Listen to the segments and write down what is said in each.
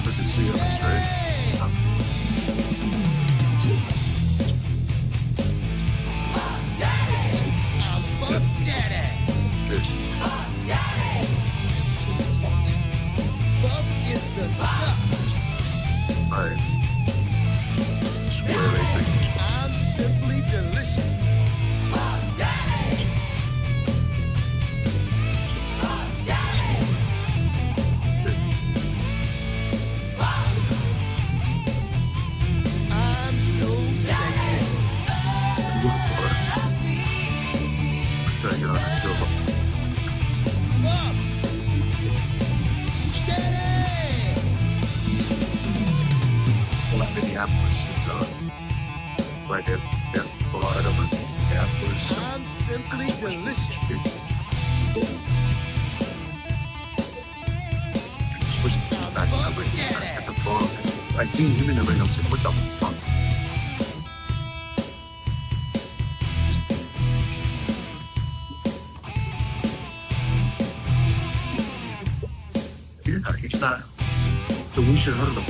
never could see on the straight. Alright. Square everything. I'm simply delicious. I'm so sexy. Look for it. Try to get on that show. Up. Steady. Well, Minneapolis is right after Florida, Minneapolis. I'm simply delicious. Back in the ring, at the bar. I seen him in the ring. I was like, what the fuck? Yeah, he's not. So we should hurt him.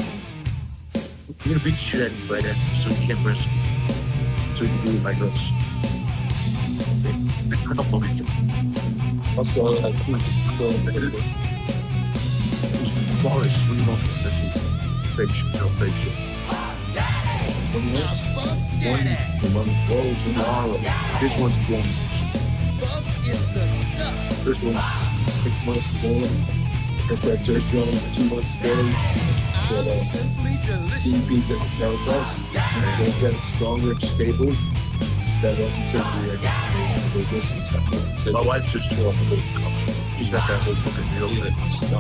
We're gonna beat the shit out of you right after, so you can't wrestle. So you can do it like us. I don't believe it. Also, like, Boris, we don't this is fake shit, no fake shit. One roll tomorrow. This one's 4 months. Buff is the stuff. This one's 6 months ago. First that first one 2 months ago. I'm simply delicious. DP's that does. And it goes that stronger and stable. That one surgery I got this is something. My wife's just 12 and she's got that whole fucking deal that I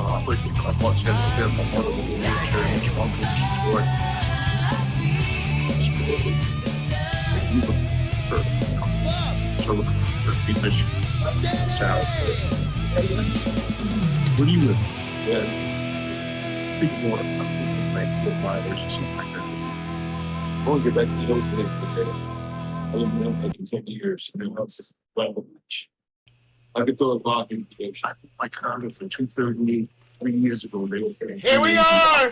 watch him my mother with the wheelchair and trunk and short. So because south. Where do you live? Yeah. People more like 4 miles or something like that. I want to get back to the old thing. I lived in Memphis for 10 years. Well, I could throw a block in my condo for $230 3 years ago. They were Here we are!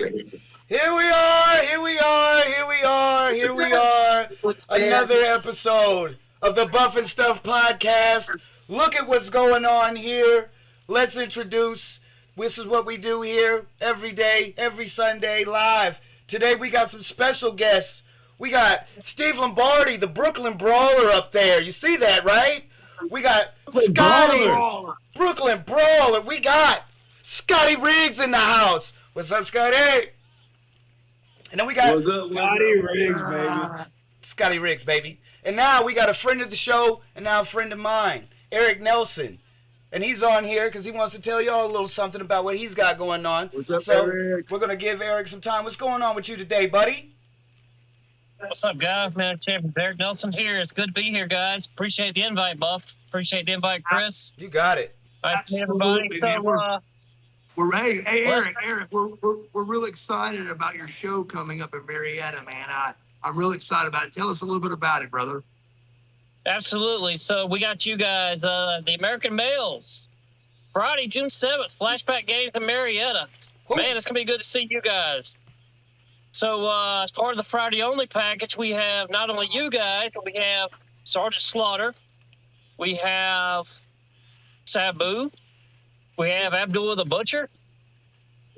Here we are! Here we are! Here we are! Here we are! Another episode of the Buff and Stuff podcast. Look at what's going on here. Let's introduce. This is what we do here every day, every Sunday, live. Today we got some special guests. We got Steve Lombardi, the Brooklyn Brawler up there. You see that, right? We got Scottie, Brooklyn Brawler. We got Scottie Riggs in the house. What's up, Scottie? And then we got Scottie Riggs, baby. Scottie Riggs, baby. And now we got a friend of the show and now a friend of mine, Eric Nelson. And he's on here because he wants to tell y'all a little something about what he's got going on. What's up, so Eric? We're going to give Eric some time. What's going on with you today, buddy? What's up, guys? Man, Champion Eric Nelson here. It's good to be here, guys. Appreciate the invite, Buff. Appreciate the invite, Chris. You got it. Nice to meet everybody. So, We're ready. Hey, Eric, we're real excited about your show coming up in Marietta, man. I'm real excited about it. Tell us a little bit about it, brother. absolutely. So we got you guys, the American Males. Friday, June 7th, flashback games in Marietta. Man, it's going to be good to see you guys. So as part of the Friday only package, we have not only you guys, but we have Sergeant Slaughter. We have Sabu. We have Abdullah the Butcher.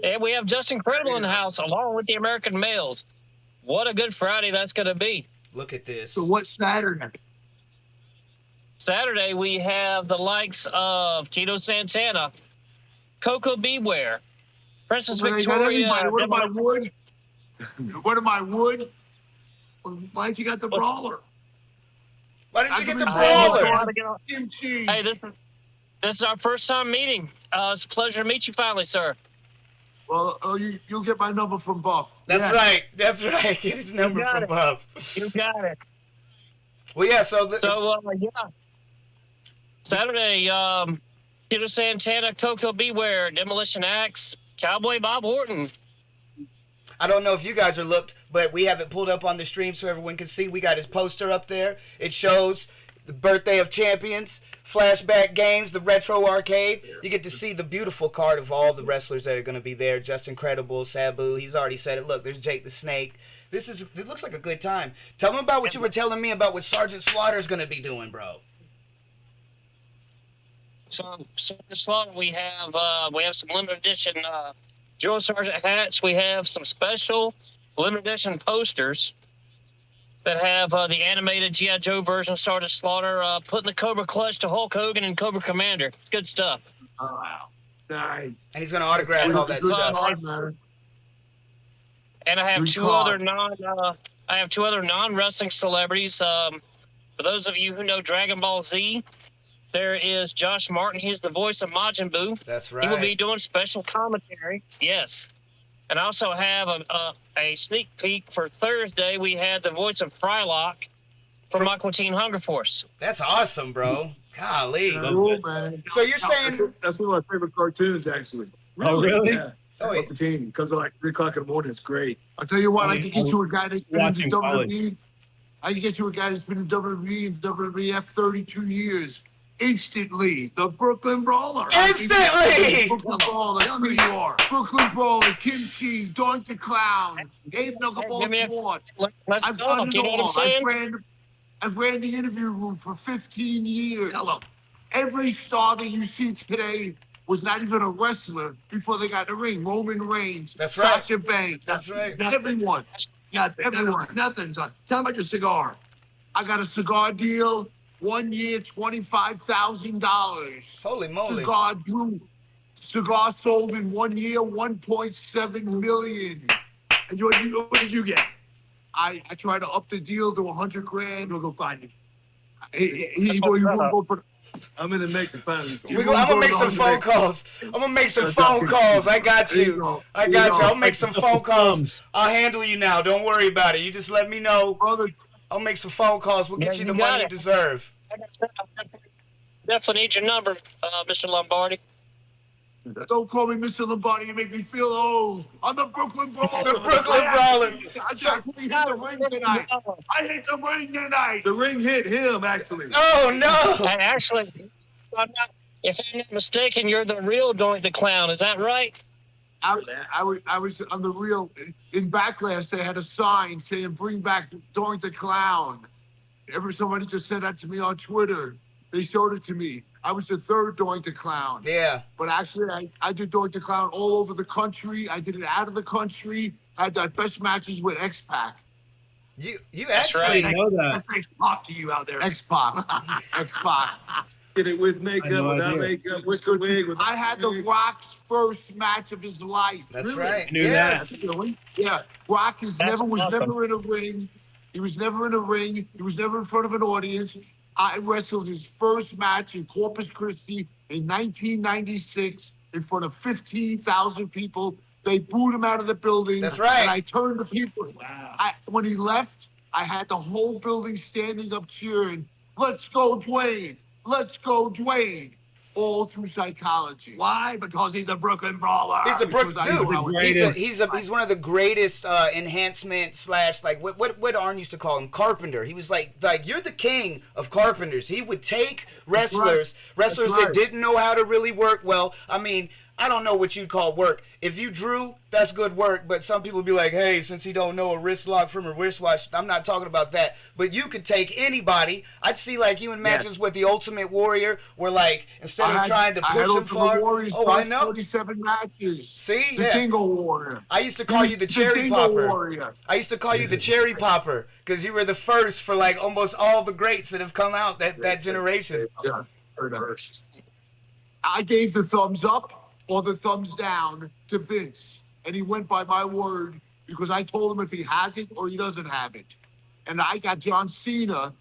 And we have Just Incredible in the house, along with the American Males. What a good Friday that's going to be. Look at this. So what's Saturday? Saturday, we have the likes of Tito Santana, Coco Beware, Princess Victoria. What am I, Wood? What am I, Wood? Why don't you got the Brawler? Why didn't you get the Brawler. Brawler? Hey, this is our first time meeting. It's a pleasure to meet you finally, sir. Well, you'll get my number from Buff. That's right. That's right. Get his number from Buff. You got it. Well, yeah, yeah. Saturday, Tito Santana, Coco Beware, Demolition Axe, Cowboy Bob Orton. I don't know if you guys are looked, but we have it pulled up on the stream so everyone can see. We got his poster up there. It shows the birthday of champions, flashback games, the retro arcade. You get to see the beautiful card of all the wrestlers that are going to be there. Just Incredible, Sabu. He's already said it. Look, there's Jake the Snake. It looks like a good time. Tell them about what you were telling me about what Sergeant Slaughter's going to be doing, bro. So the slot we have some limited edition Drill Sergeant hats. We have some special limited edition posters that have the animated G.I. Joe version of Sergeant Slaughter putting the Cobra Clutch to Hulk Hogan and Cobra Commander. It's good stuff. Oh, wow. Nice. And he's going to autograph all that Good stuff. card, man. And I have Good two card. other non-wrestling celebrities. For those of you who know Dragon Ball Z, there is Josh Martin. He's the voice of Majin Buu. That's He will be right. doing special commentary. Yes. And I also have a sneak peek for Thursday. We had the voice of Frylock from Aqua Teen Hunger Force. That's awesome, bro. Golly. Cool, man. So you're saying... That's one of my favorite cartoons, actually. Oh, really? Yeah. Oh, yeah. Because of like 3 o'clock in the morning, it's great. I'll tell you what, I can get you a guy that's been in the Watching college. WWE. I can get you a guy that's been in WWE and WWF 32 years. Instantly, the Brooklyn Brawler. Instantly! Brooklyn Brawler, that's who you are. Brooklyn Brawler, Kim Chi, Doink the Clown, Abe Knuckleball Give me a- Swart. Let's I've talk. done it You know what I'm all. saying? I've ran the interview room for 15 years. Hello. Every star that you see today was not even a wrestler before they got in the ring. Roman Reigns, That's right. Sasha Banks. That's right. Everyone. Not everyone. Nothing. Tell me about your cigar. I got a cigar deal. 1 year, $25,000. Holy moly. Cigar sold in 1 year, 1.7 million. And what did you get? I tried to up the deal to 100 grand. We'll go find him. He won't go for. I'm in the mix of finding. I'm gonna make some phone calls. I'm gonna make some phone calls. I got you. I got you. I'll make some phone calls. I'll handle you now. Don't worry about it. You just let me know. Brother, I'll make some phone calls. We'll get Yeah, you you the got money you it. deserve. Definitely need your number, Mr. Lombardi. don't call me Mr. Lombardi. You make me feel old. I'm the Brooklyn Brawler. The Brooklyn Brawler. I actually hit the ring tonight. I hit the ring tonight. The ring hit him, actually. Oh no! And actually, if I'm not mistaken, you're the real Doink the Clown. Is that right? I was on the real. In Backlash, they had a sign saying, "Bring back Doink the Clown." Somebody just said that to me on Twitter. They showed it to me. I was the third Doink the Clown. Yeah. But actually, I did Doink the Clown all over the country. I did it out of the country. I had the best matches with X-Pac. You That's actually I know that. That's X-Pac to you out there. X-Pac. X-Pac. Did it with I makeup, know without idea. makeup, with the wig. I had the Rock's first match of his life. That's Really? right. I knew Yes. Really? Yeah. Rock was That's never awesome. in a ring. He was never in a ring. He was never in front of an audience. I wrestled his first match in Corpus Christi in 1996 in front of 15,000 people. They booed him out of the building. That's right. And I turned the people. Wow. When he left, I had the whole building standing up cheering, "Let's go, Dwayne! Let's go, Dwayne!" All through psychology. Why? Because he's a Brooklyn Brawler. He's a Because I know how it is. He's one of the greatest enhancement slash like what Arn used to call him, carpenter. He was like you're the king of carpenters. He would take wrestlers That's that right. didn't know how to really work well. I mean, I don't know what you'd call work. If you drew, that's good work. But some people be like, hey, since he don't know a wrist lock from a wristwatch, I'm not talking about that. But you could take anybody. I'd see like you in matches with the Ultimate Warrior, where like instead of trying to I push had him Ultimate far, Warrior's oh I first know. 47 matches. See, The yeah. Dingo Warrior. I used to call you the cherry Dingo popper. Warrior. I used to call you the cherry popper because you were the first for like almost all the greats that have come out that generation. Yeah. I gave the thumbs up or the thumbs down to Vince, and he went by my word because I told him if he has it or he doesn't have it. And I got John Cena,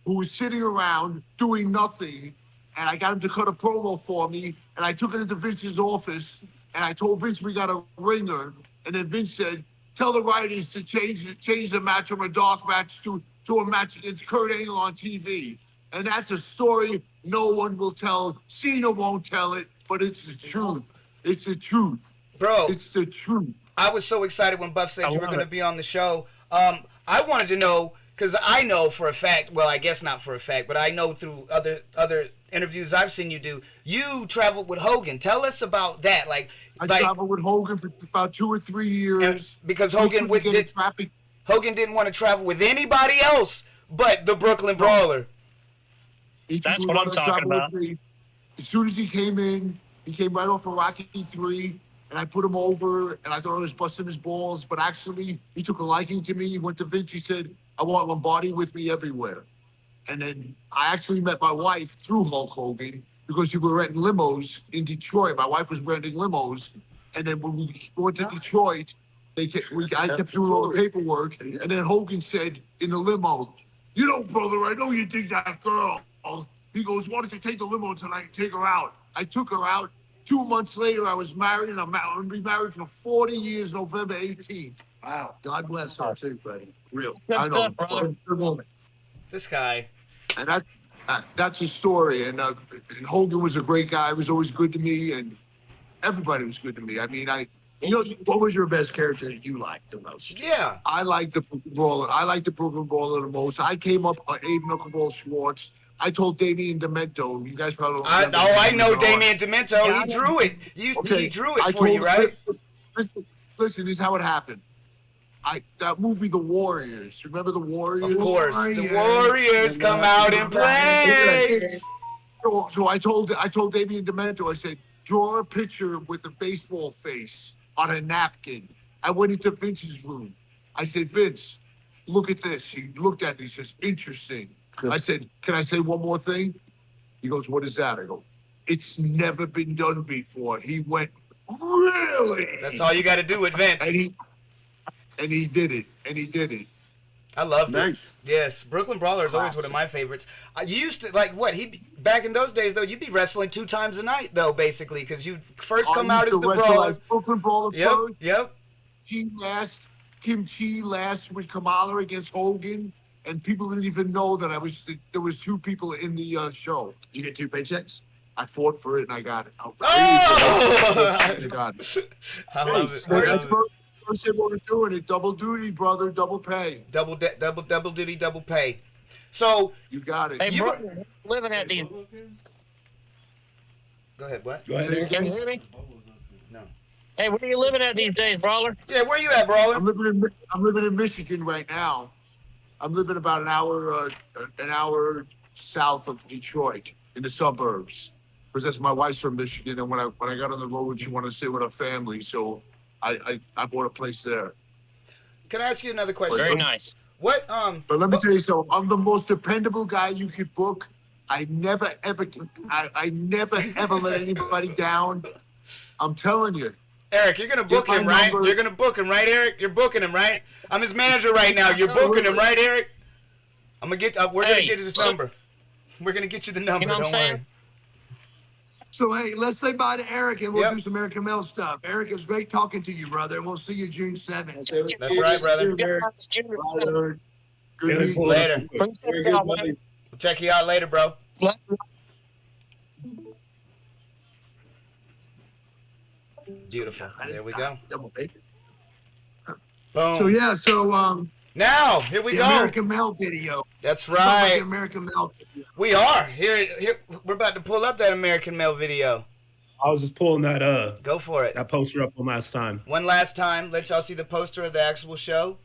who was sitting around doing nothing, and I got him to cut a promo for me, and I took it into Vince's office, and I told Vince we got a ringer, and then Vince said, "Tell the writers to change the match from a dark match to a match against Kurt Angle on TV." And that's a story no one will tell. Cena won't tell it, but it's the truth. It's the truth. Bro, It's the truth. I was so excited when Buff said I you were love going to it. be on the show. I wanted to know, because I know for a fact. Well, I guess not for a fact, but I know through other interviews I've seen you do. You traveled with Hogan. Tell us about that. I traveled with Hogan for about 2 or 3 years. Because We Hogan couldn't get in traffic. Hogan didn't want to travel with anybody else but the Brooklyn Brawler. That's what I'm talking about. As soon as he came in, he came right off of Rocky 3, and I put him over, and I thought I was busting his balls, but actually, he took a liking to me. He went to Vince, he said, I want Lombardi with me everywhere. And then I actually met my wife through Hulk Hogan because we were renting limos in Detroit. My wife was renting limos, and then when we went to Detroit, I kept doing all the paperwork, and then Hogan said in the limo, you know, brother, I know you dig that girl. He goes, why don't you take the limo tonight and take her out? I took her out. 2 months later, I was married, and I'm going to be married for 40 years, November 18th. Wow. God bless her, too, buddy. Real. Good I know. stuff, brother. Good woman. This guy. And that's his story. And Hogan was a great guy. He was always good to me, and everybody was good to me. I mean, what was your best character that you liked the most? Yeah. I liked the Brawler. I liked the Brooklyn Brawler the most. I came up on Abe Knuckleball Schwartz. I told Damien Demento. You guys probably don't remember. I know Damien Demento. He drew it. He drew it for you, right? Listen, this is how it happened. That movie, The Warriors. Remember The Warriors? Of course. The Warriors come out and play. So I told Damien Demento, I said, draw a picture with a baseball face on a napkin. I went into Vince's room. I said, Vince, look at this. He looked at me. He says, interesting. I said, can I say one more thing? He goes, what is that? I go, it's never been done before. He went, really? That's all you got to do with Vince. And he did it. I loved Nice. it. Yes, Brooklyn Brawler is always one of my favorites. You used to back in those days though. You'd be wrestling 2 times a night though, basically, because you first come out as the Brawler. Brooklyn Brawler first. Yep. Kim Chi last with Kamala against Hogan, and people didn't even know that there was 2 people in the show. Did you get 2 paychecks? I fought for it and I got it. I got it. I love it. First thing we're doing it, double duty, brother, double pay. Double duty, double pay. So you got it. Hey, brother, living at these. Go ahead. What? Go ahead. Can you hear me? No. Hey, where are you living at these days, Brawler? Yeah, where you at, Brawler? I'm living in Michigan right now. I'm living about an hour south of Detroit in the suburbs. Because that's my wife's from Michigan, and when I got on the road, she wanted to stay with her family, so I bought a place there. Can I ask you another question? Very nice. What But let me tell you something. I'm the most dependable guy you could book. I never ever let anybody down. I'm telling you. Eric, you're gonna book him, right? You're gonna book him, right, Eric? You're booking him, right? I'm his manager right now. You're booking him, right, Eric? We're gonna get his number. We're gonna get you the number. You know what I'm saying? So, hey, let's say bye to Eric and we'll do some American Male stuff. Eric, it was great talking to you, brother. And we'll see you June 7th. That's right, brother. Good meeting you. Later. We'll check you out later, bro. Beautiful. There we go. Boom. So now, here we the go. American Male video. That's Like right. the American Male video. We are. Here, we're about to pull up that American Male video. I was just pulling that Go for it. that poster up one last time. One last time, let y'all see the poster of the actual show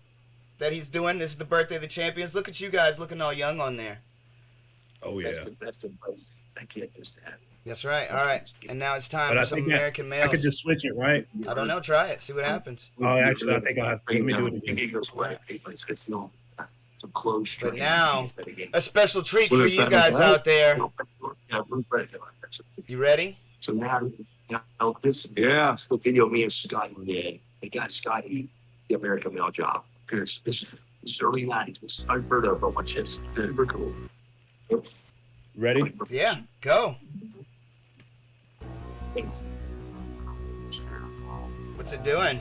that he's doing. This is the birthday of the champions. Look at you guys looking all young on there. Oh yeah. That's the I can't just have. That's right. All right. And now it's time But I for some think American Males. I could just switch it, right? I don't know. Try it. See what happens. Oh, actually, I think I'll have to. Let me do it again. It goes away. It's no. It's a closed But string. now, a special treat So for there's you that guys much out there. Yeah, right. You ready? So now this the video me and Scotty did. They got Scotty the American Male job. Because this is early 90s. This is unheard of, but watch this. Super cool. Ready? Yeah. Go. What's it doing?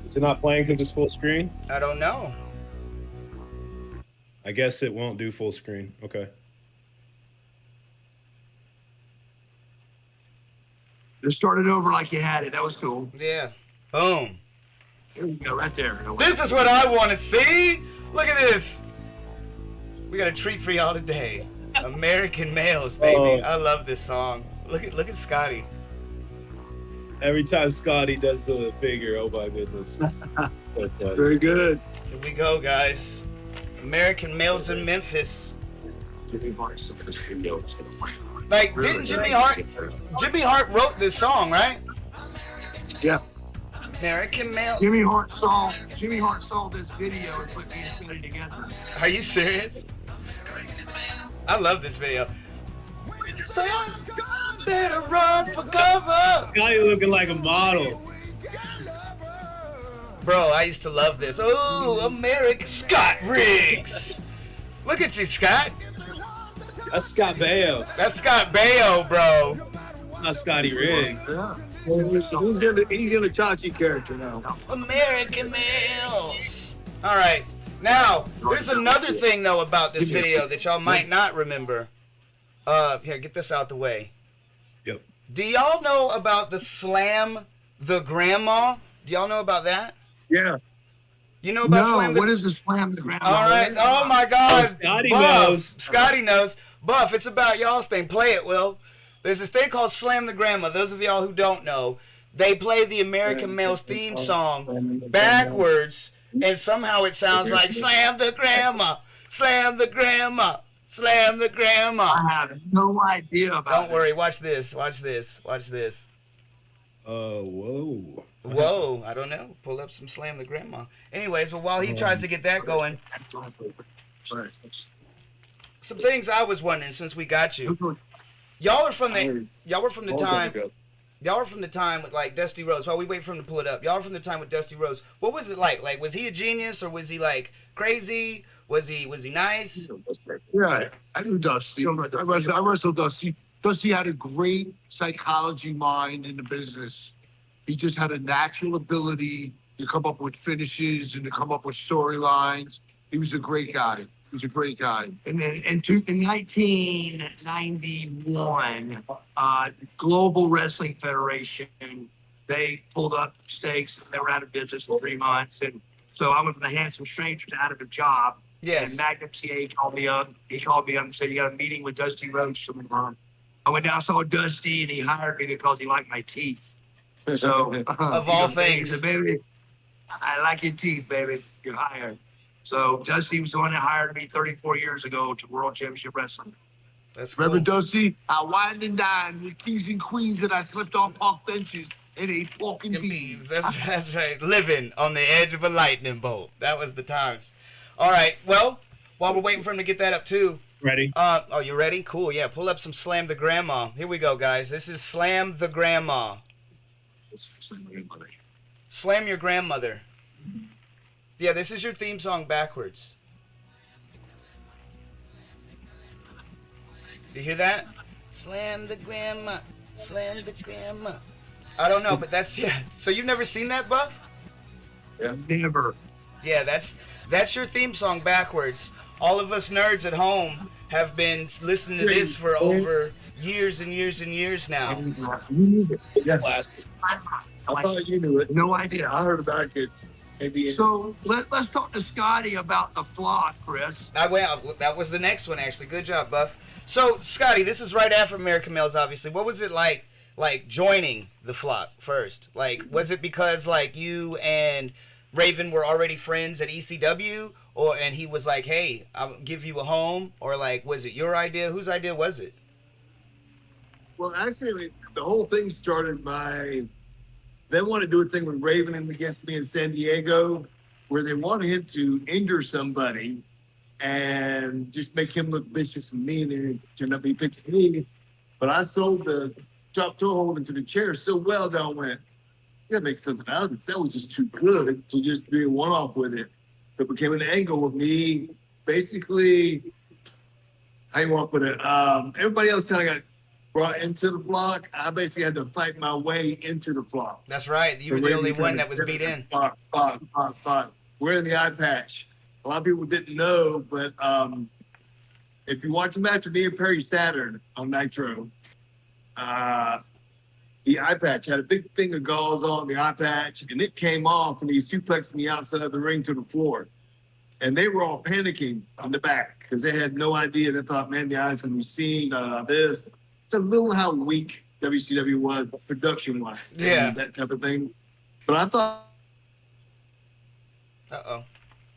Is it not playing because it's full screen? I don't know. I guess it won't do full screen. Okay. Just start it over like you had it. That was cool. Yeah. Boom. Here we go, right there. This is what I want to see. Look at this. We got a treat for y'all today. American Males, baby. Oh. I love this song. Look at Scotty. Every time Scotty does the figure, oh my goodness. So funny. Very good. Here we go, guys. American Males in Memphis. Like, didn't Jimmy Hart wrote this song, right? Yeah. American Males. Jimmy Hart saw this video and put me and Scotty together. Are you serious? I love this video. Say I better run for cover. Scotty looking like a model. Bro, I used to love this. Oh, American Scott Riggs. Look at you, Scott. That's Scott Baio, That's Scott Baio, bro. not Scotty Riggs. Yeah. He's in a Chachi character now. American Males. All right. Now, there's another thing, though, about this video that y'all might not remember. Here, get this out the way. Yep. Do y'all know about the Slam the Grandma? Do y'all know about that? Yeah. You know about Slam the... what is the Slam the Grandma? All right. Oh, my God. Scotty Buff. knows. Scotty knows. Buff, it's about y'all's thing. Play it, Will. There's this thing called Slam the Grandma. Those of y'all who don't know, they play the American Males theme song backwards, and somehow it sounds like Slam the Grandma, Slam the Grandma, Slam the Grandma. I have no idea about Don't worry. Watch this. Watch this. Watch this. Whoa. Whoa. I don't know. Pull up some Slam the Grandma. Anyways, well, while he tries to get that going, some things I was wondering since we got you. Y'all were from the time with like Dusty Rhodes. While we wait for him to pull it up, y'all were from the time with Dusty Rhodes. What was it like? Like, was he a genius or was he like crazy? Was he nice? Yeah, I knew Dusty. I wrestled Dusty. Dusty had a great psychology mind in the business. He just had a natural ability to come up with finishes and to come up with storylines. He was a great guy. He was a great guy. And then in 1991, Global Wrestling Federation, they pulled up stakes. They were out of business in 3 months. And so I went from the handsome stranger to out of a job. Yes. And Magnum CA called me up. He called me up and said, you got a meeting with Dusty Rhodes tomorrow. I went down, saw Dusty, and he hired me because he liked my teeth. So, Of all he things. said, baby, I like your teeth, baby. You're hired. So Dusty was the one that hired me 34 years ago to World Championship Wrestling. That's cool. Remember, Dusty? I wined and dined with kings and queens, and I slept on park benches and ate pork and beans. That's right. Living on the edge of a lightning bolt. That was the times. All right. Well, while we're waiting for him to get that up too. Ready? Oh, you ready? Cool. Yeah. Pull up some Slam the Grandma. Here we go, guys. This is Slam the Grandma. Slam your grandmother. Yeah, this is your theme song backwards. You hear that? Slam the grandma. Slam the grandma. I don't know, but that's, yeah. So you've never seen that, Buff? Yeah, never. Yeah, that's your theme song backwards. All of us nerds at home have been listening to this for over years and years and years now. I thought you knew it. No idea. I heard about it. Maybe. So let's talk to Scotty about the flock, Chris. That was the next one, actually. Good job, Buff. So, Scotty, this is right after American Males, obviously. What was it like joining the flock first? Like, was it because like you and Raven were already friends at ECW, and he was like, "Hey, I'll give you a home," or like, was it your idea? Whose idea was it? Well, actually, the whole thing started by they want to do a thing with Raven and against me in San Diego, where they wanted him to injure somebody and just make him look vicious and mean, and it turned out to be picked me. But I sold the top toe hold into the chair so well that I went, you gotta make something out of it. That was just too good to just be a one-off with it. So it became an angle with me. Basically, how you want to put it? Everybody else kind of got brought into the flock. I basically had to fight my way into the flock. That's right. You were the only one that was beat in. Wearing the eye patch. A lot of people didn't know, but if you watch the match with me and Perry Saturn on Nitro, the eye patch had a big thing of gauze on the eye patch, and it came off, and he suplexed me outside of the ring to the floor. And they were all panicking on the back because they had no idea. They thought, man, the eyes going to be seen, this. It's a little how weak WCW was production-wise. Yeah. And that type of thing. But I thought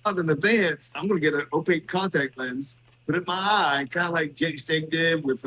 in advance, I'm going to get an opaque contact lens, put it in my eye, kind of like Jake Snake did with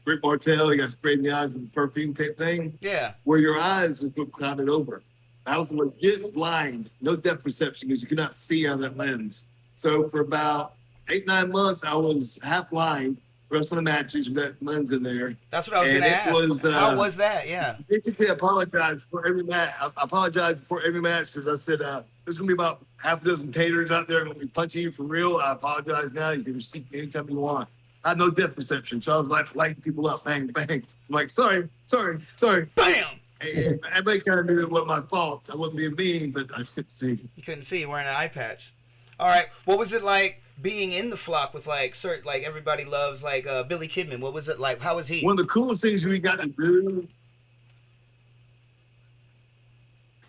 Rick Martel. You got sprayed in the eyes with the perfume type thing. Yeah. Where your eyes are clouded over. I was legit blind, no depth perception because you could not see out of that lens. So for about 8-9 months, I was half blind, wrestling matches with that lens in there. That's what I was going to ask. How was that? Yeah. Basically, I apologized for every match. I apologized before every match because I said, there's going to be about half a dozen taters out there going to be punching you for real. I apologize now. You can receive me anytime you want. I had no depth perception, so I was like lighting people up, bang, bang. I'm like, sorry. Bam! And everybody kind of knew it wasn't my fault. I wasn't being mean, but I couldn't see. You couldn't see. You're wearing an eye patch. All right. What was it like being in the flock with like everybody loves like Billy Kidman? What was it like? How was he? One of the coolest things we got to do.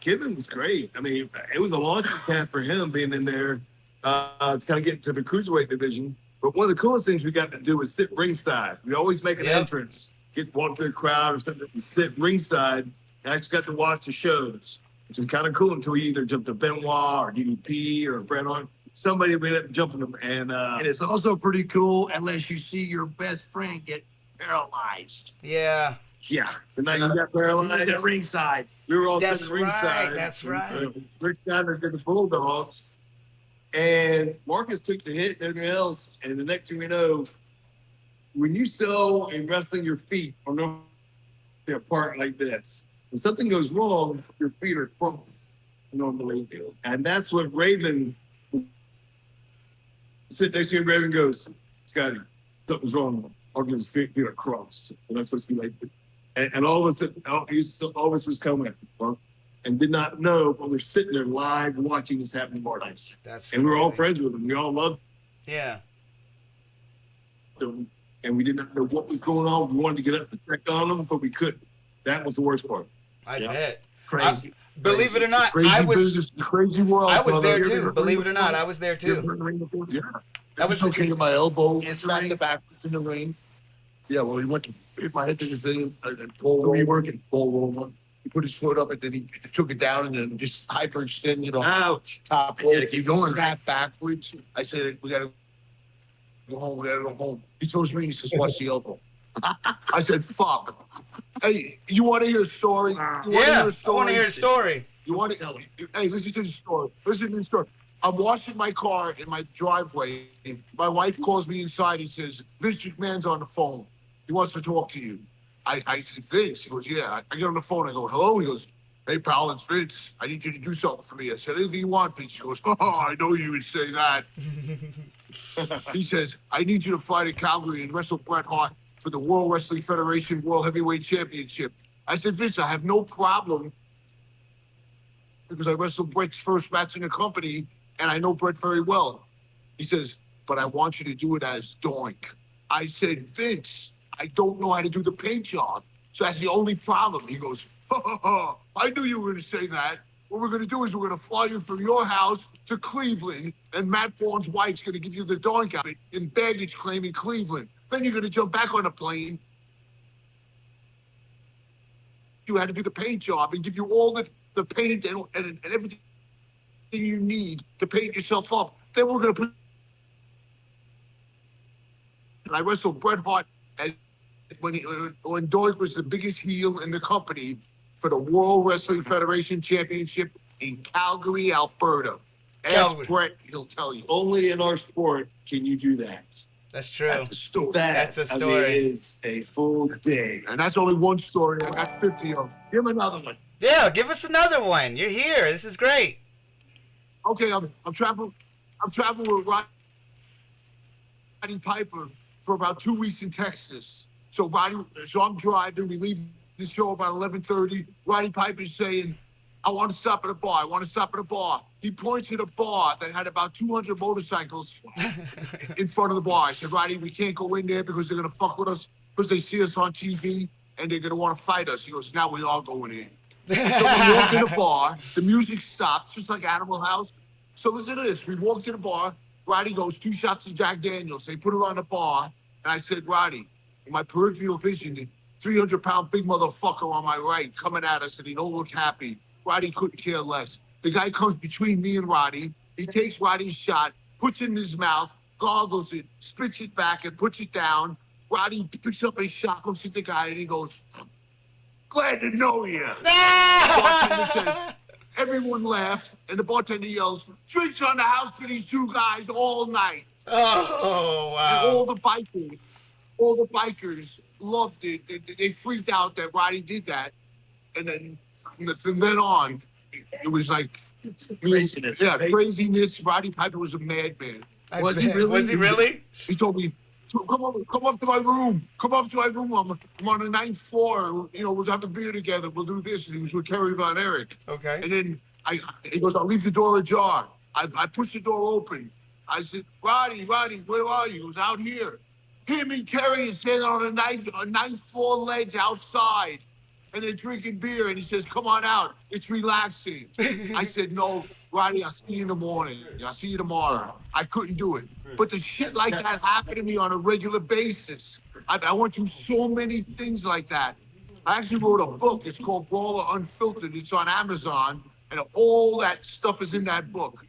Kidman was great. I mean, it was a launching pad for him being in there to kind of get into the cruiserweight division. But one of the coolest things we got to do was sit ringside. We always make an entrance, walk through the crowd or something, and sit ringside. And I just got to watch the shows, which was kind of cool until we either jumped to Benoit or DDP or Bret Hart. Somebody ended up jumping them, and it's also pretty cool unless you see your best friend get paralyzed. Yeah. Yeah, the night you got paralyzed at ringside. We were all sitting ringside. That's right. Rick Steiner did the Bulldogs, and Marcus took the hit and everything else. And the next thing we know, when you sell in wrestling, your feet are normally apart like this. When something goes wrong, your feet are crumpled normally, and that's what Raven. Sit next to you, and Raven goes, Scotty, something's wrong. Marcus' feet are crossed, and that's supposed to be like. And all of us, all of us was coming, and did not know, but we're sitting there live watching this happen to our lives. And we were all friends with them. We all loved them. And we did not know what was going on. We wanted to get up and check on them, but we couldn't. That was the worst part. I bet. Crazy. Believe it or not, crazy business, crazy world. I was there too. Believe it or not, I was there too. Yeah. That was okay. My elbow smacked the backwards in the ring. Yeah, well, he went to hit my head to the thing and pull roll working, pull roll. He put his foot up and then he took it down and then just hyperextended on ouch top roll. Keep going. Snap backwards. I said, we gotta go home. We gotta go home. He told me, he says, watch the elbow. I said, fuck. Hey, you want to hear a story? I want to hear a story. You want to? Hey, listen to the story. Listen to the story. I'm washing my car in my driveway. My wife calls me inside. He says, Vince McMahon's on the phone. He wants to talk to you. I said, Vince? He goes, yeah. I get on the phone. I go, hello? He goes, hey, pal, it's Vince. I need you to do something for me. I said, anything you want, Vince. He goes, oh, I know you would say that. He says, I need you to fly to Calgary and wrestle Bret Hart for the World Wrestling Federation World Heavyweight Championship. I said, Vince, I have no problem because I wrestled Bret's first match in the company and I know Bret very well. He says, but I want you to do it as Doink. I said, Vince, I don't know how to do the paint job. So that's the only problem. He goes, I knew you were going to say that. What we're going to do is we're going to fly you from your house to Cleveland, and Matt Bourne's wife's going to give you the Doink outfit in baggage claim in Cleveland. Then you're going to jump back on a plane. You had to do the paint job and give you all the paint and everything you need to paint yourself up. Then we're going to put... And I wrestled Bret Hart when Doink was the biggest heel in the company for the World Wrestling Federation Championship in Calgary, Alberta. Ask Bret, he'll tell you. Only in our sport can you do that. That's true. That's a story. That's a story. I mean, it is a full day. And that's only one story. I got 50 of them. Give him another one. Yeah, give us another one. You're here. This is great. Okay, I'm traveling with Roddy Piper for about 2 weeks in Texas. So I'm driving. We leave the show about 11:30. Roddy Piper's saying, I want to stop at a bar. I want to stop at a bar. He points at a bar that had about 200 motorcycles in front of the bar. I said, Roddy, we can't go in there because they're going to fuck with us because they see us on TV. and they're gonna want to fight us. He goes, now we all going in. So we walk in the bar, the music stops, just like Animal House. So listen to this. We walked to the bar, Roddy goes, 2 shots of Jack Daniels. They put it on the bar, and I said, Roddy, in my peripheral vision, the 300-pound big motherfucker on my right coming at us, and he don't look happy. Roddy couldn't care less. The guy comes between me and Roddy. He takes Roddy's shot, puts it in his mouth, goggles it, spits it back, and puts it down. Roddy picks up his shot, looks at the guy, and he goes, glad to know you. Bartender says, everyone laughed, and the bartender yells, drinks on the house for these 2 guys all night. Oh, wow. And all the bikers loved it. They freaked out that Roddy did that. And then from then on, it was like Craziness. Yeah, craziness. Roddy Piper was a madman. Was he really? He told me, come up to my room. Come up to my room. I'm on the 9th floor. You know, we'll have a beer together. We'll do this. And he was with Kerry Von Erich. Okay. And then he goes, I'll leave the door ajar. I pushed the door open. I said, Roddy, where are you? He was out here. Him and Kerry are standing on a 9th floor ledge outside. And they're drinking beer. And he says, come on out. It's relaxing. I said, no, Roddy, I'll see you in the morning. I'll see you tomorrow. I couldn't do it. But the shit like that happened to me on a regular basis. I went through so many things like that. I actually wrote a book. It's called Brawler Unfiltered. It's on Amazon. And all that stuff is in that book.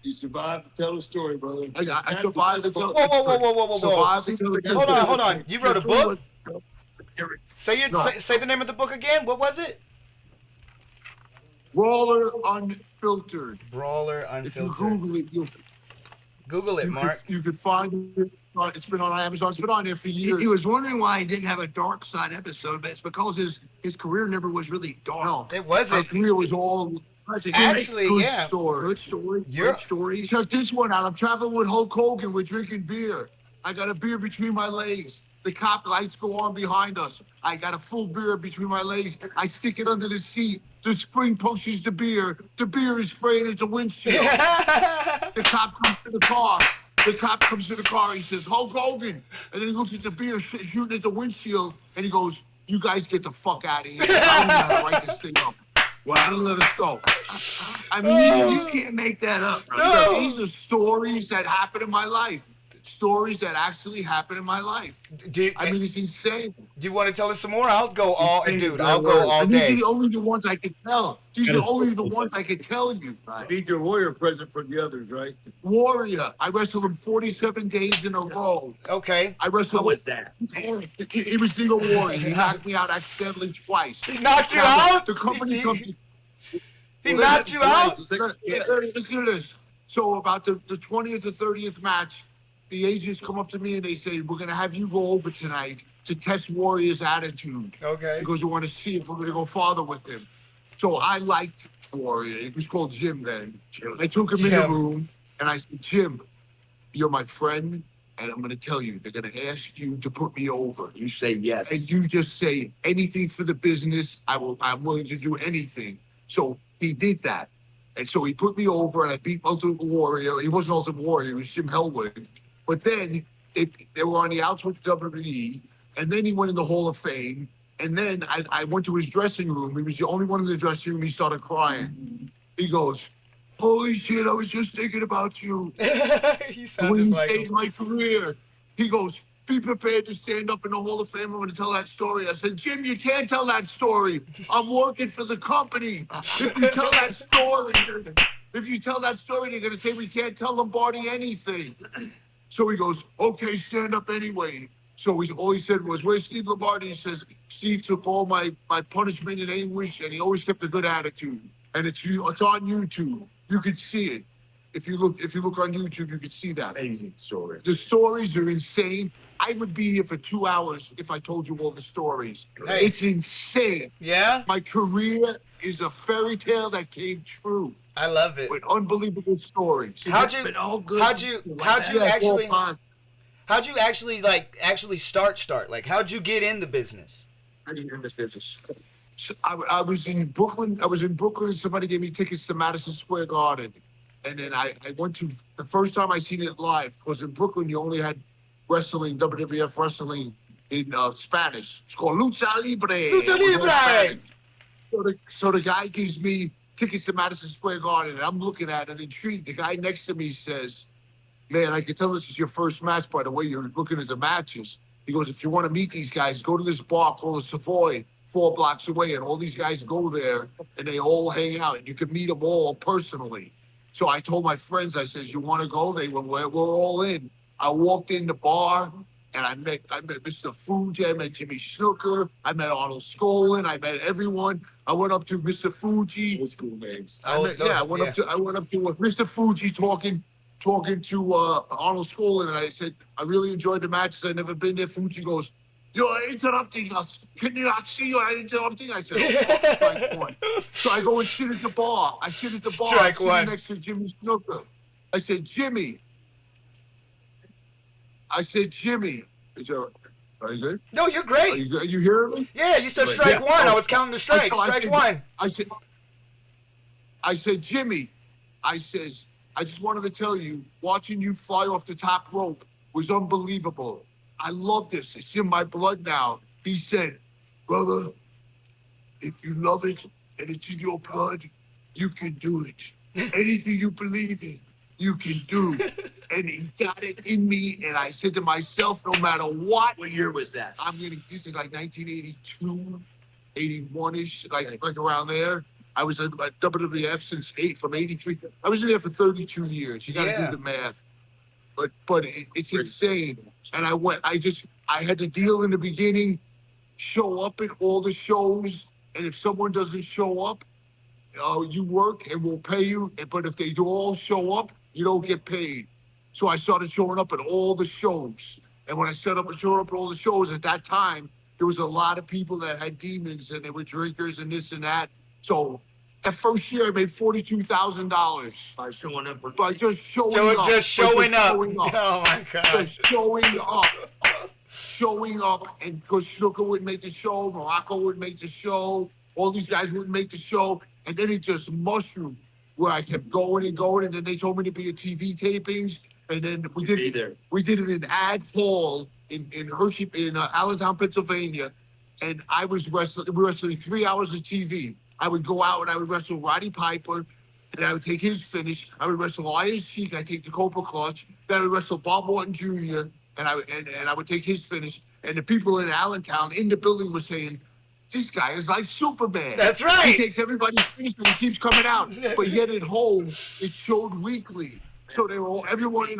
You survived to tell the story, brother. I survived to tell Whoa. Survived to tell the story. Hold on. You wrote a book? Say the name of the book again. What was it? Brawler Unfiltered. Brawler If you Unfiltered. Google it, Google it, Mark. you could find it. It's been on Amazon. It's been on there for years. He was wondering why he didn't have a dark side episode, but it's because his career never was really dark. It My wasn't. career was all Actually, good yeah. stories. Good stories, You're- good stories. Check this one out. I'm traveling with Hulk Hogan. We're drinking beer. I got a beer between my legs. The cop lights go on behind us. I got a full beer between my legs. I stick it under the seat. The spring punctures the beer. The beer is spraying at the windshield. The cop comes to the car. He says, Hulk Hogan. And then he looks at the beer shooting at the windshield. And he goes, you guys get the fuck out of here. I don't know how to write this thing up. Wow. And let us go. I mean, you just can't make that up. No. These are stories that happen in my life. Stories that actually happen in my life. I mean, it's insane. Do you want to tell us some more? I'll go all And these day. are the only the ones I can tell. These are only the ones I can tell you. Need your lawyer present for the others, right? Warrior. I wrestled him 47 days in a row. Okay. I wrestled. How was that? He was Digo Warrior. He knocked me out accidentally twice. He knocked you out? The company comes. He knocked you out? Listen to this. So about the 20th or 30th match, the agents come up to me and they say, we're going to have you go over tonight to test Warrior's attitude. Okay. Because we want to see if we're going to go farther with him. So I liked Warrior. It was called Jim then. I took him in the Jim. room and I said, Jim, you're my friend. And I'm going to tell you, they're going to ask you to put me over. You say yes. And you just say anything for the business. I'm willing to do anything. So he did that. And so he put me over and I beat Ultimate Warrior. He wasn't Ultimate Warrior, he was Jim Hellwig. But then they were on the outs with WWE, and then he went in the Hall of Fame. And then I went to his dressing room. He was the only one in the dressing room. He started crying. He goes, holy shit, I was just thinking about you. He And when sounds he like saved my career, he goes, be prepared to stand up in the Hall of Fame. I'm going to tell that story. I said, Jim, you can't tell that story. I'm working for the company. If you tell that story, they're going to say we can't tell Lombardi anything. So he goes, okay, stand up anyway. So all he said was, where's Steve Lombardi? He says, Steve took all my punishment and anguish, and he always kept a good attitude. And it's on YouTube. You can see it. If you look on YouTube, you can see that. Amazing story. The stories are insane. I would be here for 2 hours if I told you all the stories. Hey. It's insane. Yeah? My career is a fairy tale that came true I love it. with unbelievable stories. How'd you actually start? Like, how'd you get in the business? How do you get in this business? So I was in Brooklyn. And somebody gave me tickets to Madison Square Garden. And then I went to, the first time I seen it live was in Brooklyn. You only had wrestling, WWF wrestling in Spanish. It's called Lucha Libre. Lucha It was all Libre. Spanish. So the guy gives me tickets to Madison Square Garden, and I'm looking at it intrigued. The guy next to me says, "Man, I can tell this is your first match by the way you're looking at the matches." He goes, "If you want to meet these guys, go to this bar called the Savoy, 4 blocks away, and all these guys go there, and they all hang out, and you can meet them all personally." So I told my friends, I says, "You want to go?" They went, "We're all in." I walked in the bar, and I met Mr. Fuji, I met Jimmy Snooker, I met Arnold Skolin, I met everyone. I went up to Mr. Fuji. Those cool names. I went up to Mr. Fuji talking to Arnold Skolin, and I said, "I really enjoyed the matches. I've never been there." Fuji goes, "You're interrupting us. Can you not see you're interrupting?" I said, "Oh, fuck, strike one." So I go and sit at the bar. I sit at the bar. Strike I'm one. sitting next to Jimmy Snooker. I said, "Jimmy." Is there, are you good? No, you're Are great. you good? Are you hearing me? Yeah, you said Right. strike Yeah. one. I Oh. was counting the strikes. I Strike said- one. I said, "Jimmy," I says, "I just wanted to tell you, watching you fly off the top rope was unbelievable. I love this. It's in my blood now." He said, "Brother, if you love it and it's in your blood, you can do it. Anything you believe in, you can do." And he got it in me, and I said to myself, no matter what. What year was that? This is like 1982, 81-ish, like around there. I was at WWF from 83. I was in there for 32 years. You got to Yeah. do the math. But it's insane. And I had to deal in the beginning, show up at all the shows. And if someone doesn't show up, you work and we'll pay you. But if they do all show up, you don't get paid. So I started showing up at all the shows. And when I showed up at all the shows at that time, there was a lot of people that had demons and they were drinkers and this and that. So that first year I made $42,000 By showing up. by just showing up. Just showing up. Showing up. Oh my god. Just showing up. Showing up, and because Snooker wouldn't make the show, Morocco wouldn't make the show, all these guys wouldn't make the show, and then it just mushroomed where I kept going, and then they told me to be at TV tapings, and then we did it in Ad Hall in Hershey, in Allentown, Pennsylvania, and we were wrestling 3 hours of TV. I would go out and I would wrestle Roddy Piper, and I would take his finish. I would wrestle Iron Sheik. I take the Cobra Clutch. Then I would wrestle Bob Orton Jr. And I would take his finish. And the people in Allentown in the building were saying, "This guy is like Superman." That's right. He takes everybody's finish and he keeps coming out. But yet at home, it showed weekly. So everyone at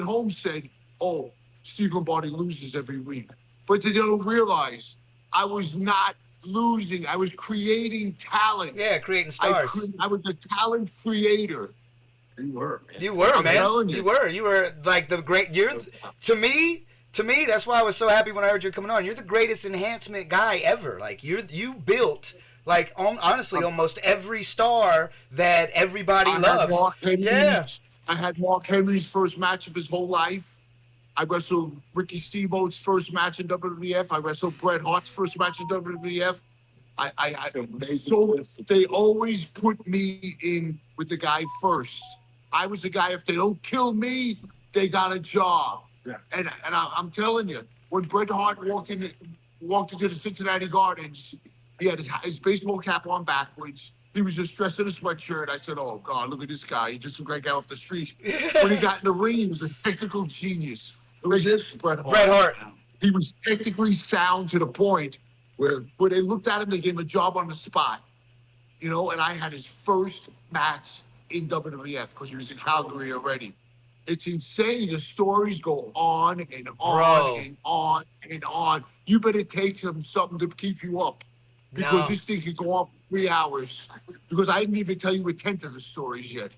home said, "Oh, Steve Lombardi loses every week." But they don't realize I was not losing. I was creating talent. Yeah, creating stars. I was a talent creator. You were, man. You were, I'm man. telling you. You were like the great. To me. That's why I was so happy when I heard you coming on. You're the greatest enhancement guy ever. Like you built like honestly almost every star that everybody loves. I had Mark Henry's first match of his whole life. I wrestled Ricky Steamboat's first match in WWF. I wrestled Bret Hart's first match in WWF. So they always put me in with the guy first. I was the guy, if they don't kill me, they got a job. Yeah. And I'm telling you, when Bret Hart walked into the Cincinnati Gardens, he had his baseball cap on backwards. He was just dressed in a sweatshirt. I said, "Oh God, look at this guy. He just looked like a guy off the street." When he got in the ring, he was a technical genius. Who was this? Bret Hart. Bret Hart. He was technically sound to the point where they looked at him, they gave him a job on the spot. And I had his first match in WWF because he was in Calgary already. It's insane. The stories go on and on Bro. and on and on. You better take something to keep you up. Because No. this thing could go on for 3 hours. Because I didn't even tell you a tenth of the stories yet.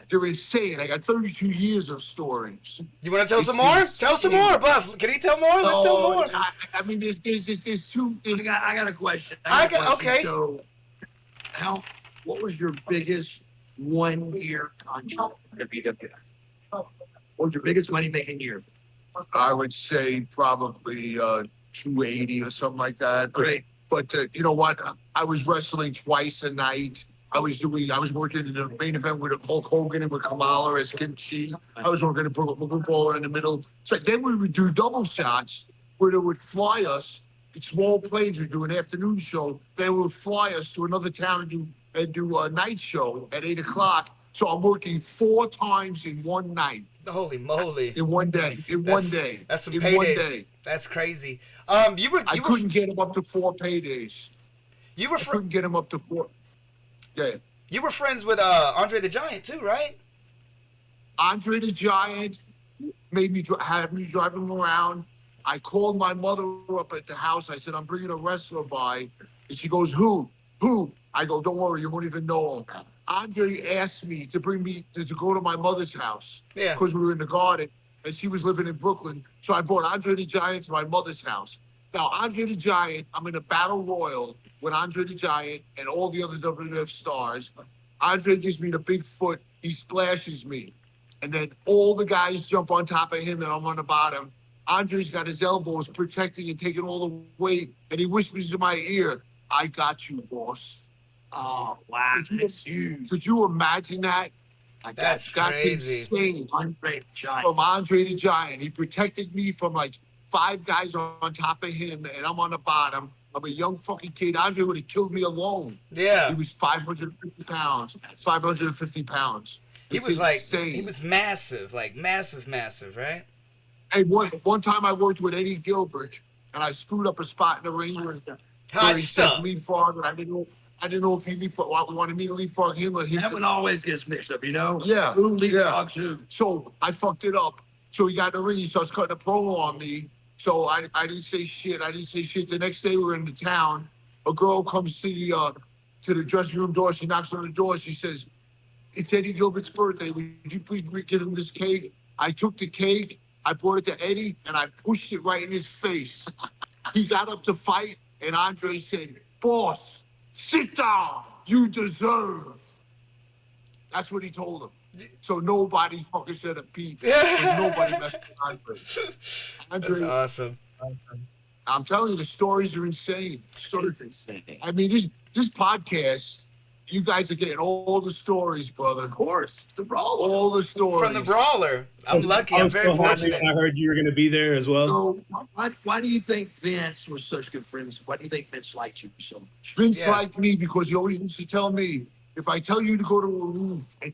They're insane. I got 32 years of stories. You want to tell It's some more? insane. Tell some more, Buff. Can you tell more? Let's tell more. I mean, there's two. I got a question. Okay. So, what was your biggest 1 year contract at BWF? What was your biggest money making year? I would say probably 280 or something like that. Great. But you know what? I was wrestling twice a night. I was working in the main event with Hulk Hogan and with Kamala as Kim Chi. I was working a Brooklyn Brawler in the middle. So then we would do double shots. where they would fly us in small planes. We'd do an afternoon show. They would fly us to another town and do a night show at 8 o'clock. So I'm working 4 times in one night. Holy moly! In one day. That's some in paydays. 1 day. That's crazy. I couldn't get him up to 4 paydays. You were I couldn't get him up to 4. Yeah. You were friends with Andre the Giant too, right? Andre the Giant had me driving around. I called my mother up at the house. I said, I'm bringing a wrestler by. And she goes, who? I go, don't worry, you won't even know him. Andre asked me to bring me to go to my mother's house. Yeah. Because we were in the garden and she was living in Brooklyn. So I brought Andre the Giant to my mother's house. Now, Andre the Giant, I'm in a battle royal with Andre the Giant and all the other WWF stars. Andre gives me the big foot. He splashes me. And then all the guys jump on top of him and I'm on the bottom. Andre's got his elbows protecting and taking all the weight. And he whispers in my ear, I got you, boss. Oh, wow. That's huge. Could you imagine that? That's crazy. Insane. Andre the Giant. From Andre the Giant. He protected me from like 5 guys on top of him and I'm on the bottom. I'm a young fucking kid. Andre would have killed me alone. Yeah. He was 550 pounds. That's 550 pounds. He It's was insane. like, he was massive, like massive, right? Hey, one time I worked with Eddie Gilbert and I screwed up a spot in the ring where Hot he said stuff. leapfrog and I didn't know if he leapfrog. Wanted me to leapfrog him or he. That one always gets mixed up, you know? Yeah. Who leapfrogs who? So I fucked it up. So he got in the ring. He starts cutting a promo on me. So I didn't say shit. The next day we were in the town. A girl comes to the dressing room door. She knocks on the door. She says, it's Eddie Gilbert's birthday. Would you please get him this cake? I took the cake. I brought it to Eddie and I pushed it right in his face. He got up to fight and Andre said, boss, sit down. You deserve. That's what he told him. So nobody fucking said a peep. Because nobody messed with Andre. That's awesome. I'm telling you, the stories are insane. It's insane. I mean, this podcast, you guys are getting all the stories, brother. Of course. The Brawler. All the stories. From the Brawler. I'm lucky. I I'm was very so happy fortunate. when I heard you were going to be there as well. So Why do you think Vince was such good friends? Why do you think Vince liked you so much? Vince Yeah. liked me because he always used to tell me, if I tell you to go to a roof and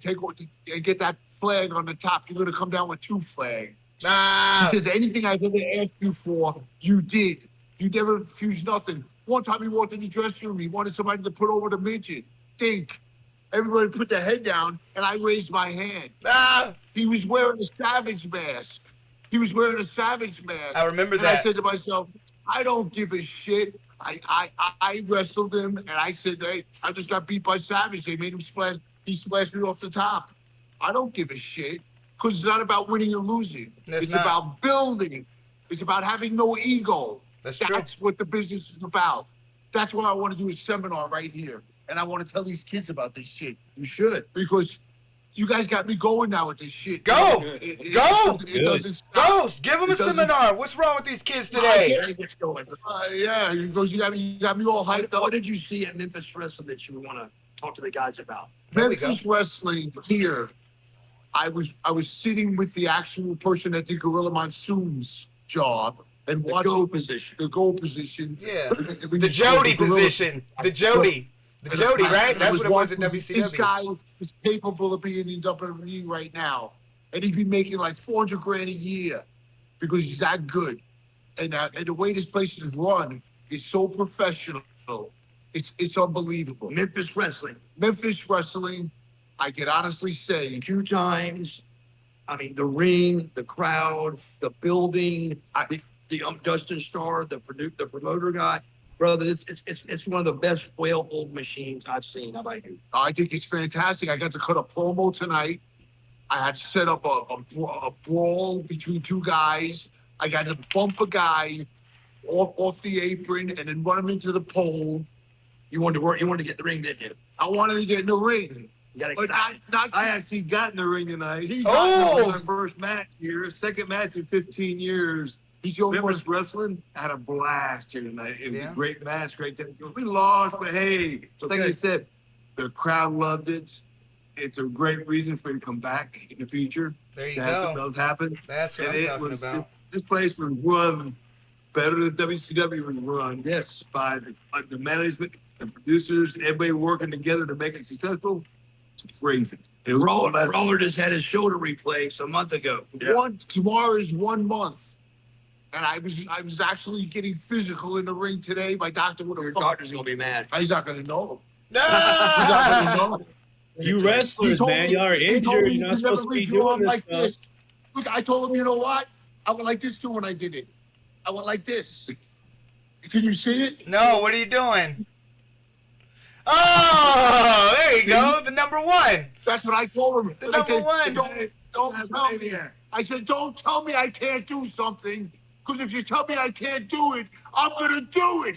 get that flag on the top, you're going to come down with 2 flags. Ah, He says, anything I've ever asked you for, you did. You never refused nothing. One time he walked in the dressing room, he wanted somebody to put over the midget. Think. Everybody put their head down, and I raised my hand. ah. He was wearing a Savage mask. I remember And that. I said to myself, I don't give a shit. I wrestled him, and I said, hey, I just got beat by Savage. They made him splash. He splashed me off the top. I don't give a shit, because it's not about winning and losing. It's not. About building. It's about having no ego. That's true. That's what the business is about. That's why I want to do a seminar right here. And I want to tell these kids about this shit. You should. Because you guys got me going now with this shit. Go! Go! It doesn't stop. Ghost, give them a It doesn't- seminar. What's wrong with these kids I today? can't get going. Yeah, because you got me all hyped up. What did you see at Memphis Wrestling that you want to talk to the guys about? There we go. Memphis Wrestling here. I was sitting with the actual person that did Gorilla Monsoon's job and The watching goal position. the goal position. Yeah. We The just called Jody Gorilla- position. The Jody, right? And I That's was what it was at watching This WCW. guy is capable of being in WWE right now, and he'd be making like $400,000 a year because he's that good. And the way this place is run is so professional. It's unbelievable. Memphis Wrestling. Memphis Wrestling, I can honestly say, 2 times. I mean, the ring, the crowd, the building, the Dustin Starr, the promoter guy. Brother, it's one of the best well-oiled machines I've seen. How about you? I think it's fantastic. I got to cut a promo tonight. I had to set up a brawl between 2 guys. I got to bump a guy off the apron and then run him into the pole. You wanted to work. You wanted to get the ring, didn't you? I wanted to get in the ring. You got But excited. I actually got in the ring tonight. He got in the ring my first match here, second match in 15 years. He's the only one. Memphis Wrestling had a blast here tonight. It was Yeah. a great match, great time. We lost, but hey, like I said, the crowd loved it. It's a great reason for you to come back in the future. There you To have something go. else happen. That's what And I'm it talking was about. this place was run better than WCW was run. Yes, by the management, the producers, everybody working together to make it successful. It's crazy. Brawler just had his shoulder replaced a month ago. Yeah. Tomorrow is 1 month. And I was actually getting physical in the ring today. My doctor would have. Your doctor's gonna be mad. He's not gonna know. No! He's not gonna know. You wrestlers, man, y'all are injured. You're not supposed to be doing this stuff. Look, I told him, you know what? I went like this too when I did it. I went like this. Can you see it? No, what are you doing? Oh, there you go. The number one. That's what I told him. The number one. Don't tell me. I said, don't tell me I can't do something. Because if you tell me I can't do it, I'm going to do it.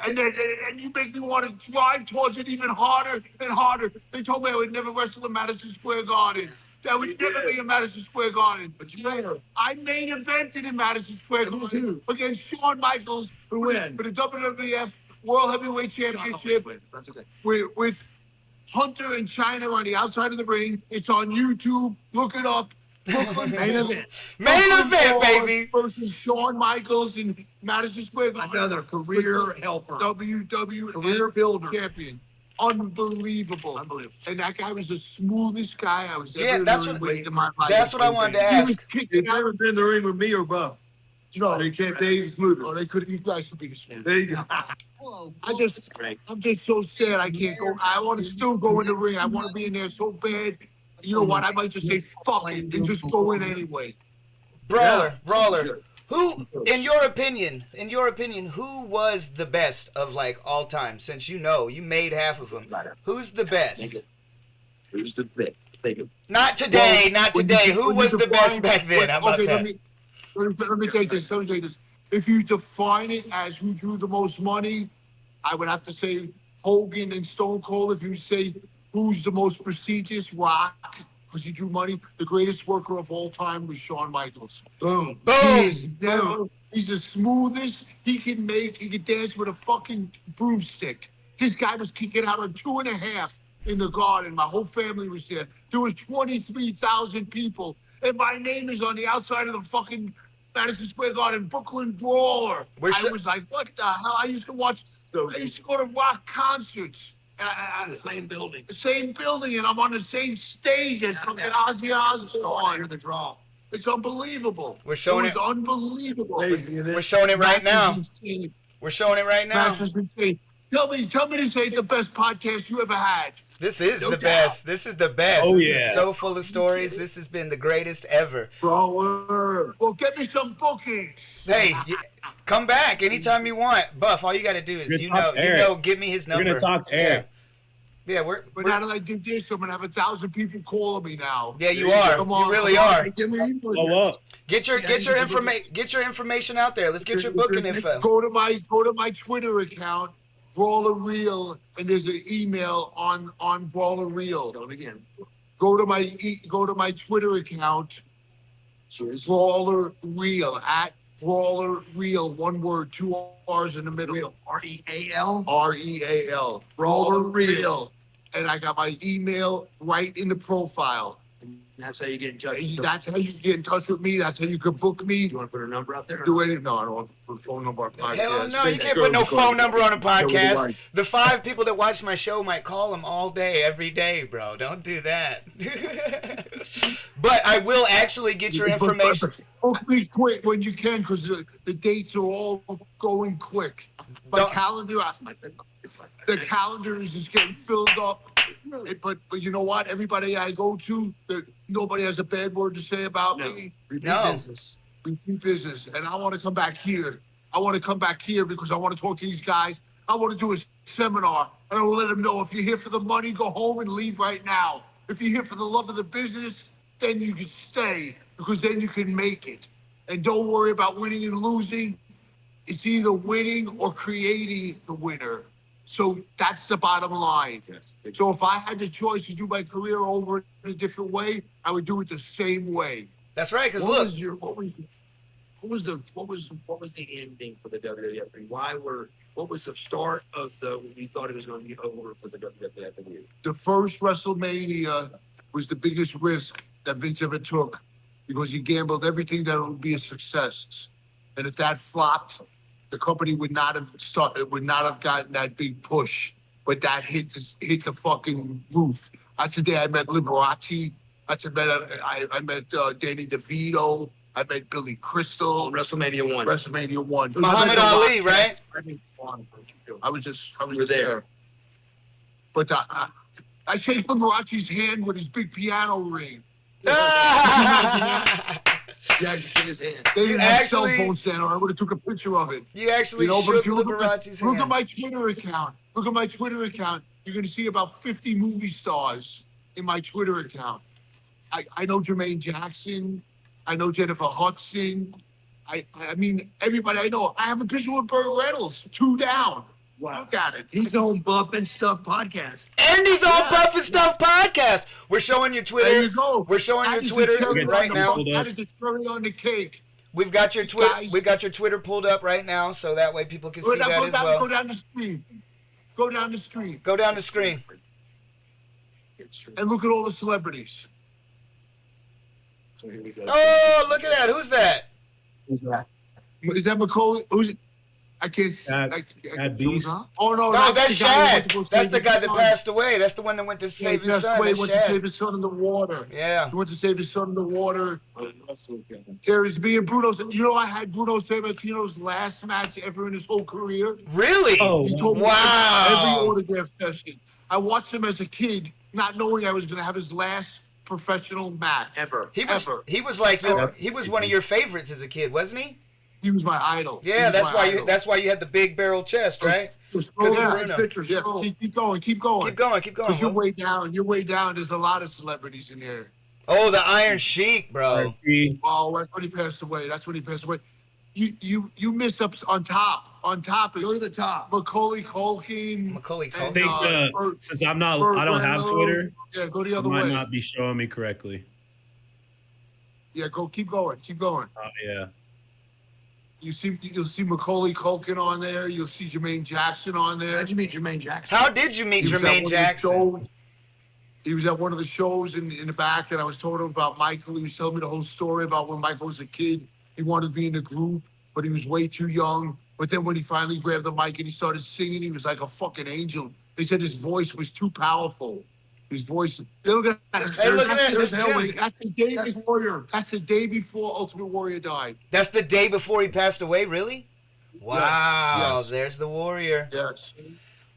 And you make me want to drive towards it even harder and harder. They told me I would never wrestle in Madison Square Garden. That would never be in Madison Square Garden. But you know, I main evented in Madison Square Garden against Shawn Michaels Who win? for the WWF World Heavyweight Championship. That's okay. With Hunter and China on the outside of the ring. It's on YouTube. Look it up. Brooklyn Main event. Main event, Brawl baby. versus Shawn Michaels in Madison Square Garden. Another career helper. WWF Career builder. champion. Unbelievable. Unbelievable. And that guy was the smoothest guy I was Yeah, ever that's in what- in my life. That's what I wanted to He was ask. kicking You've out. never been in the ring with me or Buff. No, You can't say he's smoother. Oh, they could. You guys could be the smooth. There you go. I'm just so sad I can't go. I want to still go in the ring. I want to be in there so bad. You know what? I might just say fuck it and just go in anyway. Brawler. Who, in your opinion, who was the best of like all time? Since you made half of them. Who's the best? Who's the best? Think of Not today, not When today. you- Who when you was the define- best back then? How about okay, that? let me take this. Let me take this. If you define it as who drew the most money, I would have to say Hogan and Stone Cold. If you say who's the most prestigious, Rock, because he drew money. The greatest worker of all time was Shawn Michaels. Boom. He's the smoothest. He can dance with a fucking broomstick. This guy was kicking out on 2.5 in the garden. My whole family was there. There was 23,000 people. And my name is on the outside of the fucking Madison Square Garden, Brooklyn Brawler. I was like, what the hell? I used to go to rock concerts. Same building. The same building, and I'm on the same stage as fucking Ozzy Osbourne. Hear the draw. It's unbelievable. We're showing it. Was unbelievable. We're showing it right now. Insane. We're showing it right now. Match was insane. Tell me this ain't the best podcast you ever had. This is No the doubt. best. This is the best. Oh, This yeah. is so full of stories. This has been the greatest ever. Brawler. Well, get me some bookings. Hey, come back anytime you want. Buff, all you got to do is, We're gonna talk to Eric. give me his We're number. gonna talk to Eric. Yeah, But now that I did this, I'm gonna have 1,000 people calling me now. yeah, you are. Come on, You really come on. are. Give me your Oh, up. Get your information out there. Let's get your booking info. Go to my Twitter account, Brawler Real, and there's an email on Brawler Real. Do it again. Go to my Twitter account, Brawler Real at Brawler Real. One word, 2 R's in the middle. Real. R-E-A-L. REAL. Brawler Real. And I got my email right in the profile. That's how you get in touch. And that's how you get in touch with me. That's how you can book me. You want to put her number out there? Do anything. No, I don't want to put phone number on podcast. Hell no, you can't put no phone number on a podcast. The 5 people that watch my show might call them all day, every day, bro. Don't do that. But I will actually get your information. Book me quick when you can, because the dates are all going quick. My calendar, the calendar is just getting filled up. But you know what? Everybody I go to, nobody has a bad word to say about me. No. Repeat business. And I want to come back here. I want to come back here because I want to talk to these guys. I want to do a seminar. And I will let them know if you're here for the money, go home and leave right now. If you're here for the love of the business, then you can stay because then you can make it. And don't worry about winning and losing. It's either winning or creating the winner. So that's the bottom line. Yes. So if I had the choice to do my career over in a different way, I would do it the same way. That's right, because What look. was the ending for the WWF? What was the start of when you thought it was going to be over for the WWF? The first WrestleMania was the biggest risk that Vince ever took because he gambled everything that it would be a success. And if that flopped, the company would not have gotten that big push. But that hit the fucking roof. That's the day I met Liberace. That's the day I met Danny DeVito. I met Billy Crystal. WrestleMania 1. WrestleMania 1. Muhammad Ali, right? I was just there. But I shake Liberace's hand with his big piano ring. Yeah, you shook his hand. They didn't have cell actually- phones then, or I would have took a picture of it. You actually But shook if you look at Liberace's look at hand. my Twitter account. Look at my Twitter account. You're going to see about 50 movie stars in my Twitter account. I know Jermaine Jackson. I know Jennifer Hudson. I mean, everybody I know. I have a picture with Burt Reynolds, 2 down. Wow. Look at it. He's on Buff and Stuff podcast. And he's on Buff and Stuff podcast. We're showing your Twitter. There you go. We're showing your That is the Twitter cherry right on now. the- That is the cherry on the cake. We've got your Twitter. Guys. We've got your Twitter pulled up right now, so that way people can Go see that down, as well. go down the stream. Go down the stream. Go down the screen. And look at all the celebrities. Oh, look at that. Who's that? Is that Macaulay? Who's it? I can't. That Beast. Oh no, No, that's the guy who Shad. went to go That's save the his guy that son. passed away. That's the one that went to Yeah, save his just son. wait, That's went to Shad. save his son in the water. Yeah. He went to save his son in the water. Terry's me and Bruno's. You know, I had Bruno Sammartino's last match ever in his whole career. Really? Oh, He told me Wow. every autograph session. I watched him as a kid, not knowing I was going to have his last professional match Ever. He was. ever. He was like your. That's He was one of your favorites as a kid, wasn't he? He was my idol. He Yeah, was that's my why you. idol. That's why you had the big barrel chest, right? Scroll down. Bruno. Pictures. Yes, keep going. Keep going. Keep going. Keep Because you're going. way down. You're way down. There's a lot of celebrities in there. Oh, the Iron Sheik, bro. Oh, that's when he passed away. That's when he passed away. You miss up on top. On top is Go to the top. Macaulay Culkin. Macaulay I Culkin. think Burt- since I don't have Reynolds. Twitter, Yeah, go the it other might way. not be showing me correctly. Yeah, go. Keep going. Keep going. Oh yeah. You'll see Macaulay Culkin on there. You'll see Jermaine Jackson on there. How'd you meet Jermaine Jackson? How did you meet He was at Jermaine one of the Jackson? shows. He was at one of the shows in the back, and I was told him about Michael. He was telling me the whole story about when Michael was a kid. He wanted to be in the group, but he was way too young. But then when he finally grabbed the mic and he started singing, he was like a fucking angel. They said his voice was too powerful. His voice. Look at that. Hey, look at that. There's That's Hellman. Jim. That's the day before. That's the day before Ultimate Warrior died. That's the day before he passed away. Really? Wow. Yes. There's the Warrior. Yes.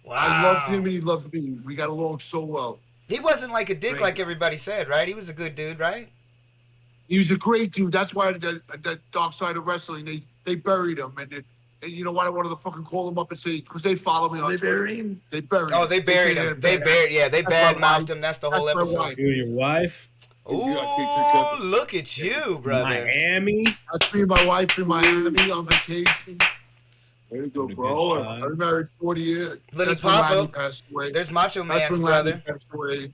Wow. I loved him and he loved me. We got along so well. He wasn't like a dick Great. like everybody said, right? He was a good dude, right? He was a great dude. That's why the Dark Side of Wrestling, they buried him. And you know what? I wanted to fucking call him up and say, because they follow me on They Twitter. bury him? They buried Oh, him. they buried him. They buried. Yeah, they That's bad my mouthed wife. him. That's the whole That's my episode. wife. You and your wife, Ooh, look at you, brother. Miami. That's me and my wife in Miami on vacation. There you go, bro. I was married 40 years. Little That's when Papa. Lanny passed away. There's Macho That's Man's when Lanny brother. passed away.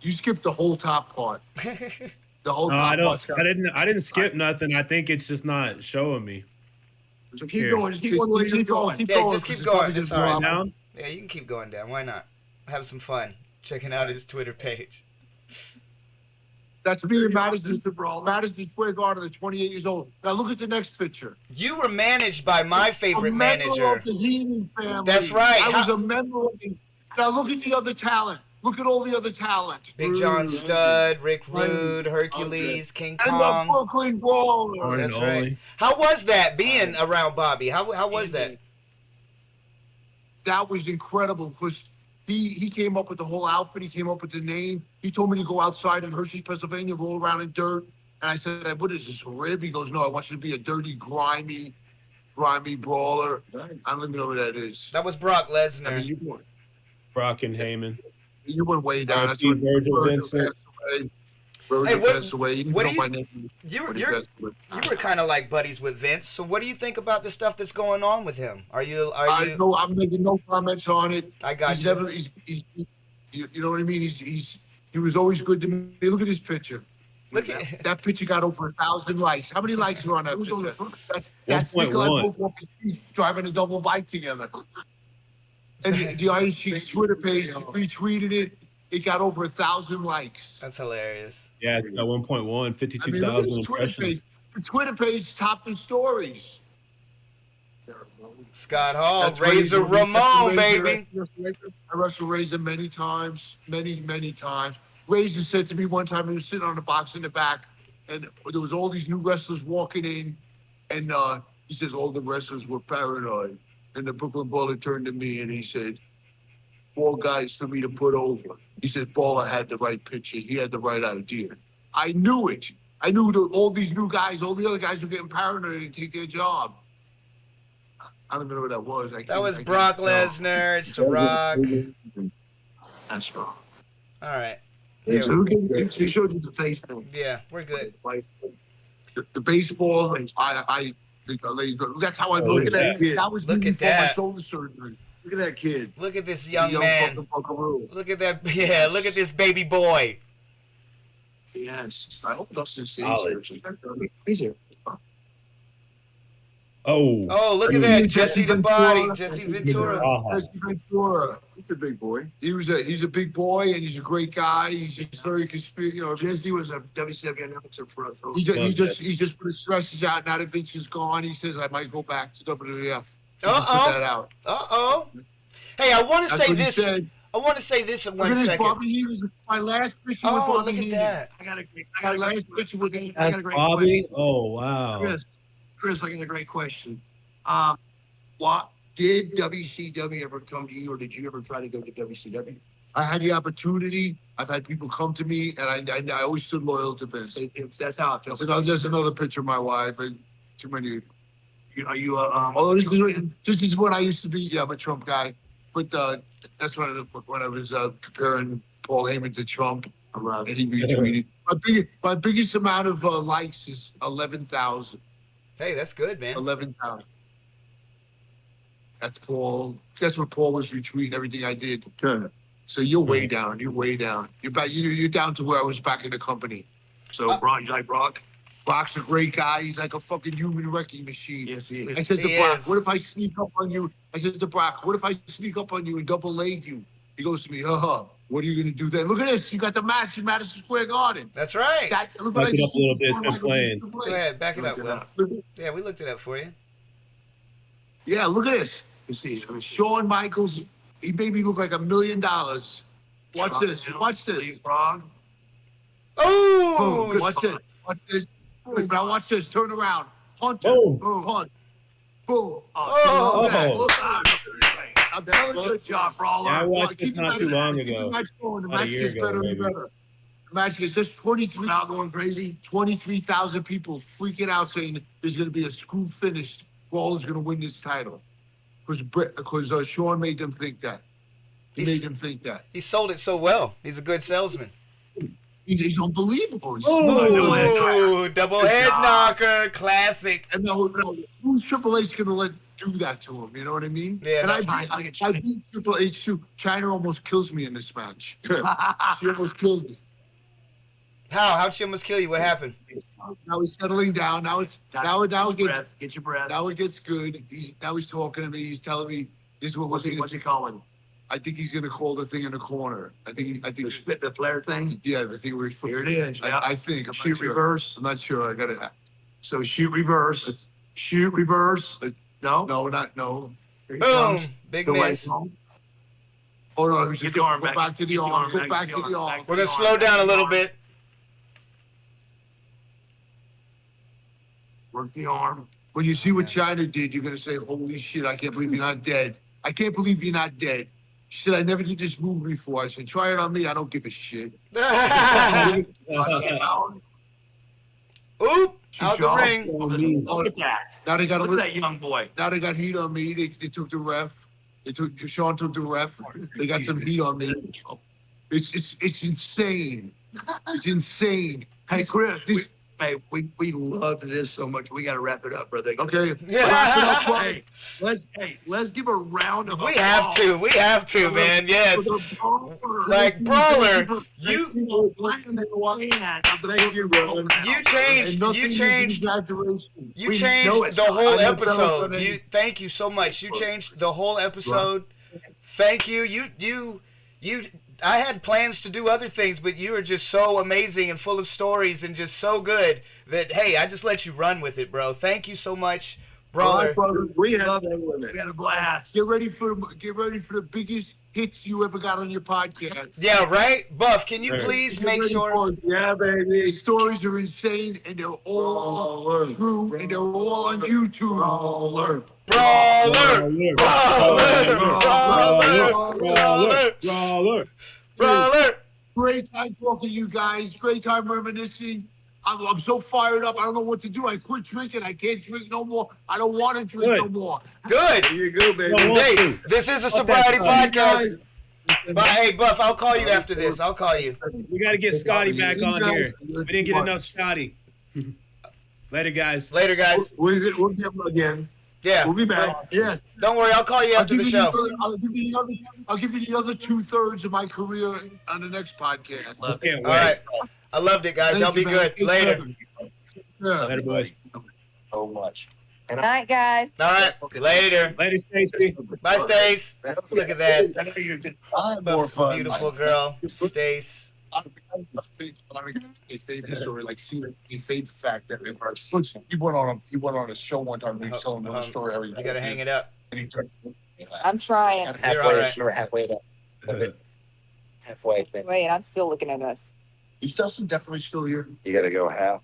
You skipped the whole top part. The whole No, top I don't. part. I didn't skip nothing. I think it's just not showing me. So keep Here. going. Just keep going. Keep going. Keep Yeah, going. just keep 'cause going. probably It's gonna all right. blow up. Down. Yeah, you can keep going down. Why not? Have some fun checking out his Twitter page. That's me and Madison Square Garden at 28 years old. Now look at the next picture. You were managed by my favorite a member manager. of the Heenan family. That's right. I was How- a member of the. Now look at the other talent. Look at all the other talent. Big John Rude. Stud, Rick Right. Rude, Hercules, King And the Kong. Brooklyn Brawler. One and That's right. only. How was that being around Bobby? How was that? That was incredible because he came up with the whole outfit. He came up with the name. He told me to go outside in Hershey, Pennsylvania, roll around in dirt. And I said, what is this, a rib? He goes, no, I want you to be a dirty, grimy brawler. I don't even know who that is. That was Brock Lesnar. I mean, Brock and Heyman. you went way down. That's R.I.P. when Virgil Virgil Vincent. passed away. Virgil Hey, what- passed away. He didn't what know do my you- name. you when he were passed away. kind of like buddies with Vince. So what do you think about the stuff that's going on with him? Are you? I'm making no comments on it. I got He's you. never. You know what I mean? He was always good to me. Look at this picture. Look at. That picture got over 1,000 likes. How many likes are on that picture? That's 1.1. Nikolai Volkov and Steve driving a double bike together. And the Iron Sheik's Twitter page retweeted it. It got over 1,000 likes. That's hilarious. Yeah, it's got 1.1, I mean, look at 52,000 his Twitter impressions. page. The Twitter page topped the stories. Scott Hall, That's Razor Ramon, baby. I wrestled Razor many times, many times. Razor said to me one time, he was sitting on the box in the back, and there was all these new wrestlers walking in, and he says all the wrestlers were paranoid. And the Brooklyn Brawler turned to me and he said, 4 guys for me to put over. He said, Brawler had the right picture. He had the right idea. I knew it. I knew that all these new guys, all the other guys were getting paranoid and take their job. I don't know what that was. That was Brock Lesnar. It's The Rock. That's wrong. All right. He showed you the face. Yeah, we're good. The baseball, that's how I look at that kid. That was Look me at before my that. shoulder surgery. Look at that kid. Look at this The young man. fucking buckaroo. Look at that. Yeah, look at this baby boy. Yes. I hope Dustin stays Solid. here. He's here. Oh. Oh, look at that. Jesse the Body. Jesse Ventura. Jesse Ventura. He's a big boy. He's a big boy and he's a great guy. He's just very conspiracy. You know, Jesse was a WCW announcer for us. he just put his stresses out. Now that Vince is gone, he says I might go back to WWF. He just put that out. Uh-oh. Hey, I want to That's say what he this. said. I want to say this in Look 1 at this, second. Bobby Heenan. My last picture with Oh, Bobby look at Heenan. that. I got a My last picture with him. I got a great Bobby? question. Oh, wow. Chris, I got a great question. What did WCW ever come to you, or did you ever try to go to WCW? I had the opportunity. I've had people come to me, and I always stood loyal to Vince. That's how I feel. There's another picture of my wife, and too many. Are you Oh, this is when I used to be. Yeah, I'm a Trump guy, but that's when I was comparing Paul Heyman to Trump, I love and it. he retweeted. My biggest amount of likes is 11,000. Hey, that's good, man. 11,000. That's Paul. That's what Paul was retweeting everything I did. So you're way down. You're way down. You're back. You're down to where I was back in the company. So Brock, you like Brock? Brock's a great guy. He's like a fucking human wrecking machine. Yes, he I is. said to He Brock, is. what if I sneak up on you? I said to Brock, what if I sneak up on you and double leg you? He goes to me, what are you going to do then? Look at this. You got the match in Madison Square Garden. That's right. Look Back what it I up a little bit, just- it's been playing. Go ahead, back it up, Look Will. it up. Yeah, we looked it up for you. Yeah, look at this. You see, I mean, Shawn Michaels, he made me look like $1 million. Watch this. Watch this. Frog. Oh, Boom. Watch this. Watch this. Now watch this. Turn around. Hunter. Boom. Punch. Boom. Oh. Look at that. Oh. Look at that. I'm telling you, Good job, Brawler. Yeah, I watched Keep this not the too match- long keep the ago. match going. The About a match year gets ago, better and maybe. better. The match gets just 23 Crowd going crazy. 23,000 people freaking out saying there's going to be a screw finish. Brawler's going to win this title. Because Shawn made them think that. He He's- made them think that. he sold it so well. He's a good salesman. He's unbelievable. He's Oh, double head knocker, classic. And no, who's Triple H gonna let do that to him? You know what I mean? Yeah, And that's I beat Triple H too. China almost kills me in this match. She almost killed me. How'd she almost kill you? What happened? Now he's settling down. Now it Get your breath. now it gets good. Now he's talking to me. He's telling me this is what What's he calling? I think he's gonna call the thing in the corner. I think The flare thing? yeah. I think we're Here it is. Yeah. I think I'm Shoot not sure. reverse. I'm not sure. I got it. So shoot reverse. Shoot reverse. No. No. Here he Boom, comes. big The way miss. home. Oh no, Get the arm go back. back to the Get the arm. arm Go back. back Get to the the arm arm. back. We're gonna slow down a little bit. Work the arm. When you see what China did, you're gonna say, "Holy shit! I can't believe you're not dead. I can't believe you're not dead." She said, "I never did this move before." I said, "Try it on me. I don't give a shit." Oop, out the Jaws. ring. Look at that. Now they got a Look at little, that young boy. now they got heat on me. They took the ref. Sean took the ref. They got some heat on me. It's insane. It's insane. Hey, Chris, This- we love this so much. We got to wrap it up, brother. Okay. Yeah. Let's give a round of We have to, man. Yes. Like Brawler, you changed You the whole episode. Thank you so much. You changed the whole episode. Thank you. You I had plans to do other things, but you are just so amazing and full of stories and just so good that hey, I just let you run with it, bro. Thank you so much Brawler. We had a blast. Get ready for the biggest hits you ever got on your podcast. Yeah, right? Buff, can you Sure. please Get make ready sure? for it. Yeah, baby. The stories are insane, and they're all true, and they're all on YouTube. Brawler! Brawler! Brawler! Brawler! Brawler! Great time talking to you guys. Great time reminiscing. I'm so fired up. I don't know what to do. I quit drinking. I can't drink no more. I don't want to drink no more. Good. Here you go, baby. Hey, this is a sobriety podcast. But hey, Buff, I'll call you after this. I'll call you. We got to get Scotty back on here. We didn't get enough Scotty. Later, guys. Later, guys. We'll get him again. Yeah. We'll be back. Yes. Don't worry, I'll call you after the show. I'll give you the other 2/3 of my career on the next podcast. Can't All wait. right. I loved it, guys. Y'all be good. Later. Yeah. Later, boys. So much. Good night, guys. All right. Later. Later, Stacy. Bye, Stace. Look at that. I'm more Buff's fun. beautiful girl, Stace. A fade story, like see a fade fact that he went on a show one time. He was telling one story every. You gotta hang it up. I'm trying. You're all right. We're halfway there. Halfway. Wait, I'm still looking at us. Is Dustin definitely still here? You gotta go half.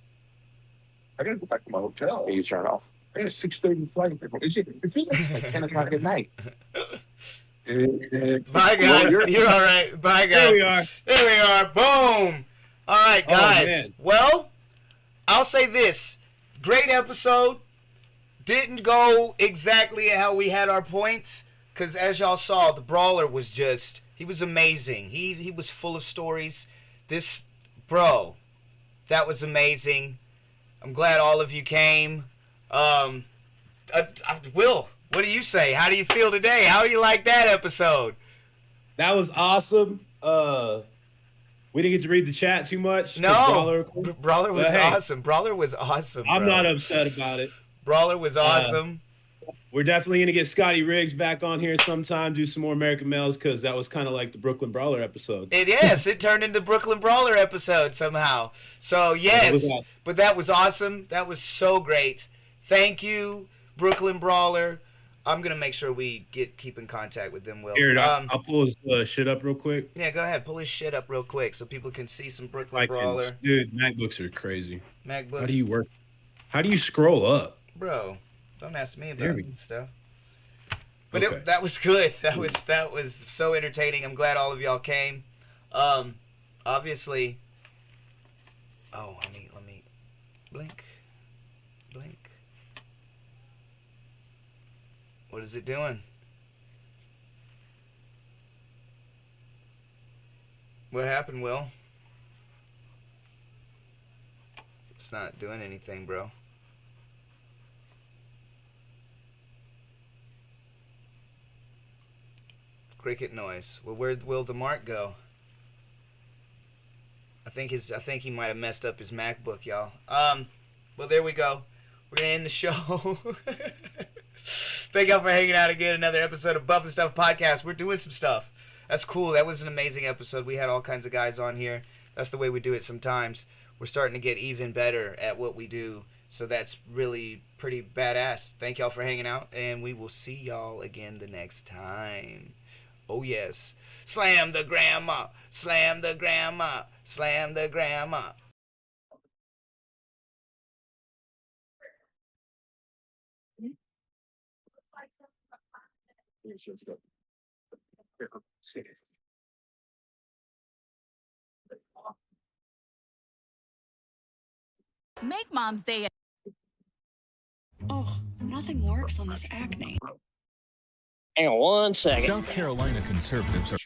I gotta go back to my hotel. You turn off. I got a 6:30 flight. It feels like it's like 10 o'clock at night. Bye, guys. You're all right. Bye, guys. Here we are. Here we are. Boom. All right, guys. man. Well, I'll say this. Great episode. Didn't go exactly how we had our points. Because as y'all saw, the Brawler was just, he was amazing. He was full of stories. This, bro, that was amazing. I'm glad all of you came. Will, what do you say? How do you feel today? How do you like that episode? That was awesome. We didn't get to read the chat too much. No, Brawler was hey, awesome. Brawler was awesome. I'm bro. not upset about it. Brawler was awesome. We're definitely going to get Scotty Riggs back on here sometime, do some more American Males, because that was kind of like the Brooklyn Brawler episode. It turned into Brooklyn Brawler episode somehow. So, yes, awesome. But that was awesome. That was so great. Thank you, Brooklyn Brawler. I'm going to make sure we keep in contact with them, Will. Here, I'll pull his shit up real quick. Yeah, go ahead. Pull his shit up real quick so people can see some Brooklyn Brawler. Dude, MacBooks are crazy. MacBooks. How do you work? How do you scroll up? Bro, don't ask me about stuff. But Okay. that was good. That was so entertaining. I'm glad all of y'all came. Obviously. Oh, let me blink. What is it doing? What happened, Will? It's not doing anything, bro. Cricket noise. Well, where'd Will DeMarc go? I think he might have messed up his MacBook, y'all. Well, there we go. We're gonna end the show. Thank y'all for hanging out again. Another episode of Buff and Stuff Podcast. We're doing some stuff. That's cool. That was an amazing episode. We had all kinds of guys on here. That's the way we do it sometimes. We're starting to get even better at what we do. So that's really pretty badass. Thank y'all for hanging out, and we will see y'all again the next time. Oh, yes. Slam the grandma. Slam the grandma. Slam the grandma. Make Mom's Day. Oh, nothing works on this acne. Hang on one second. South Carolina conservatives are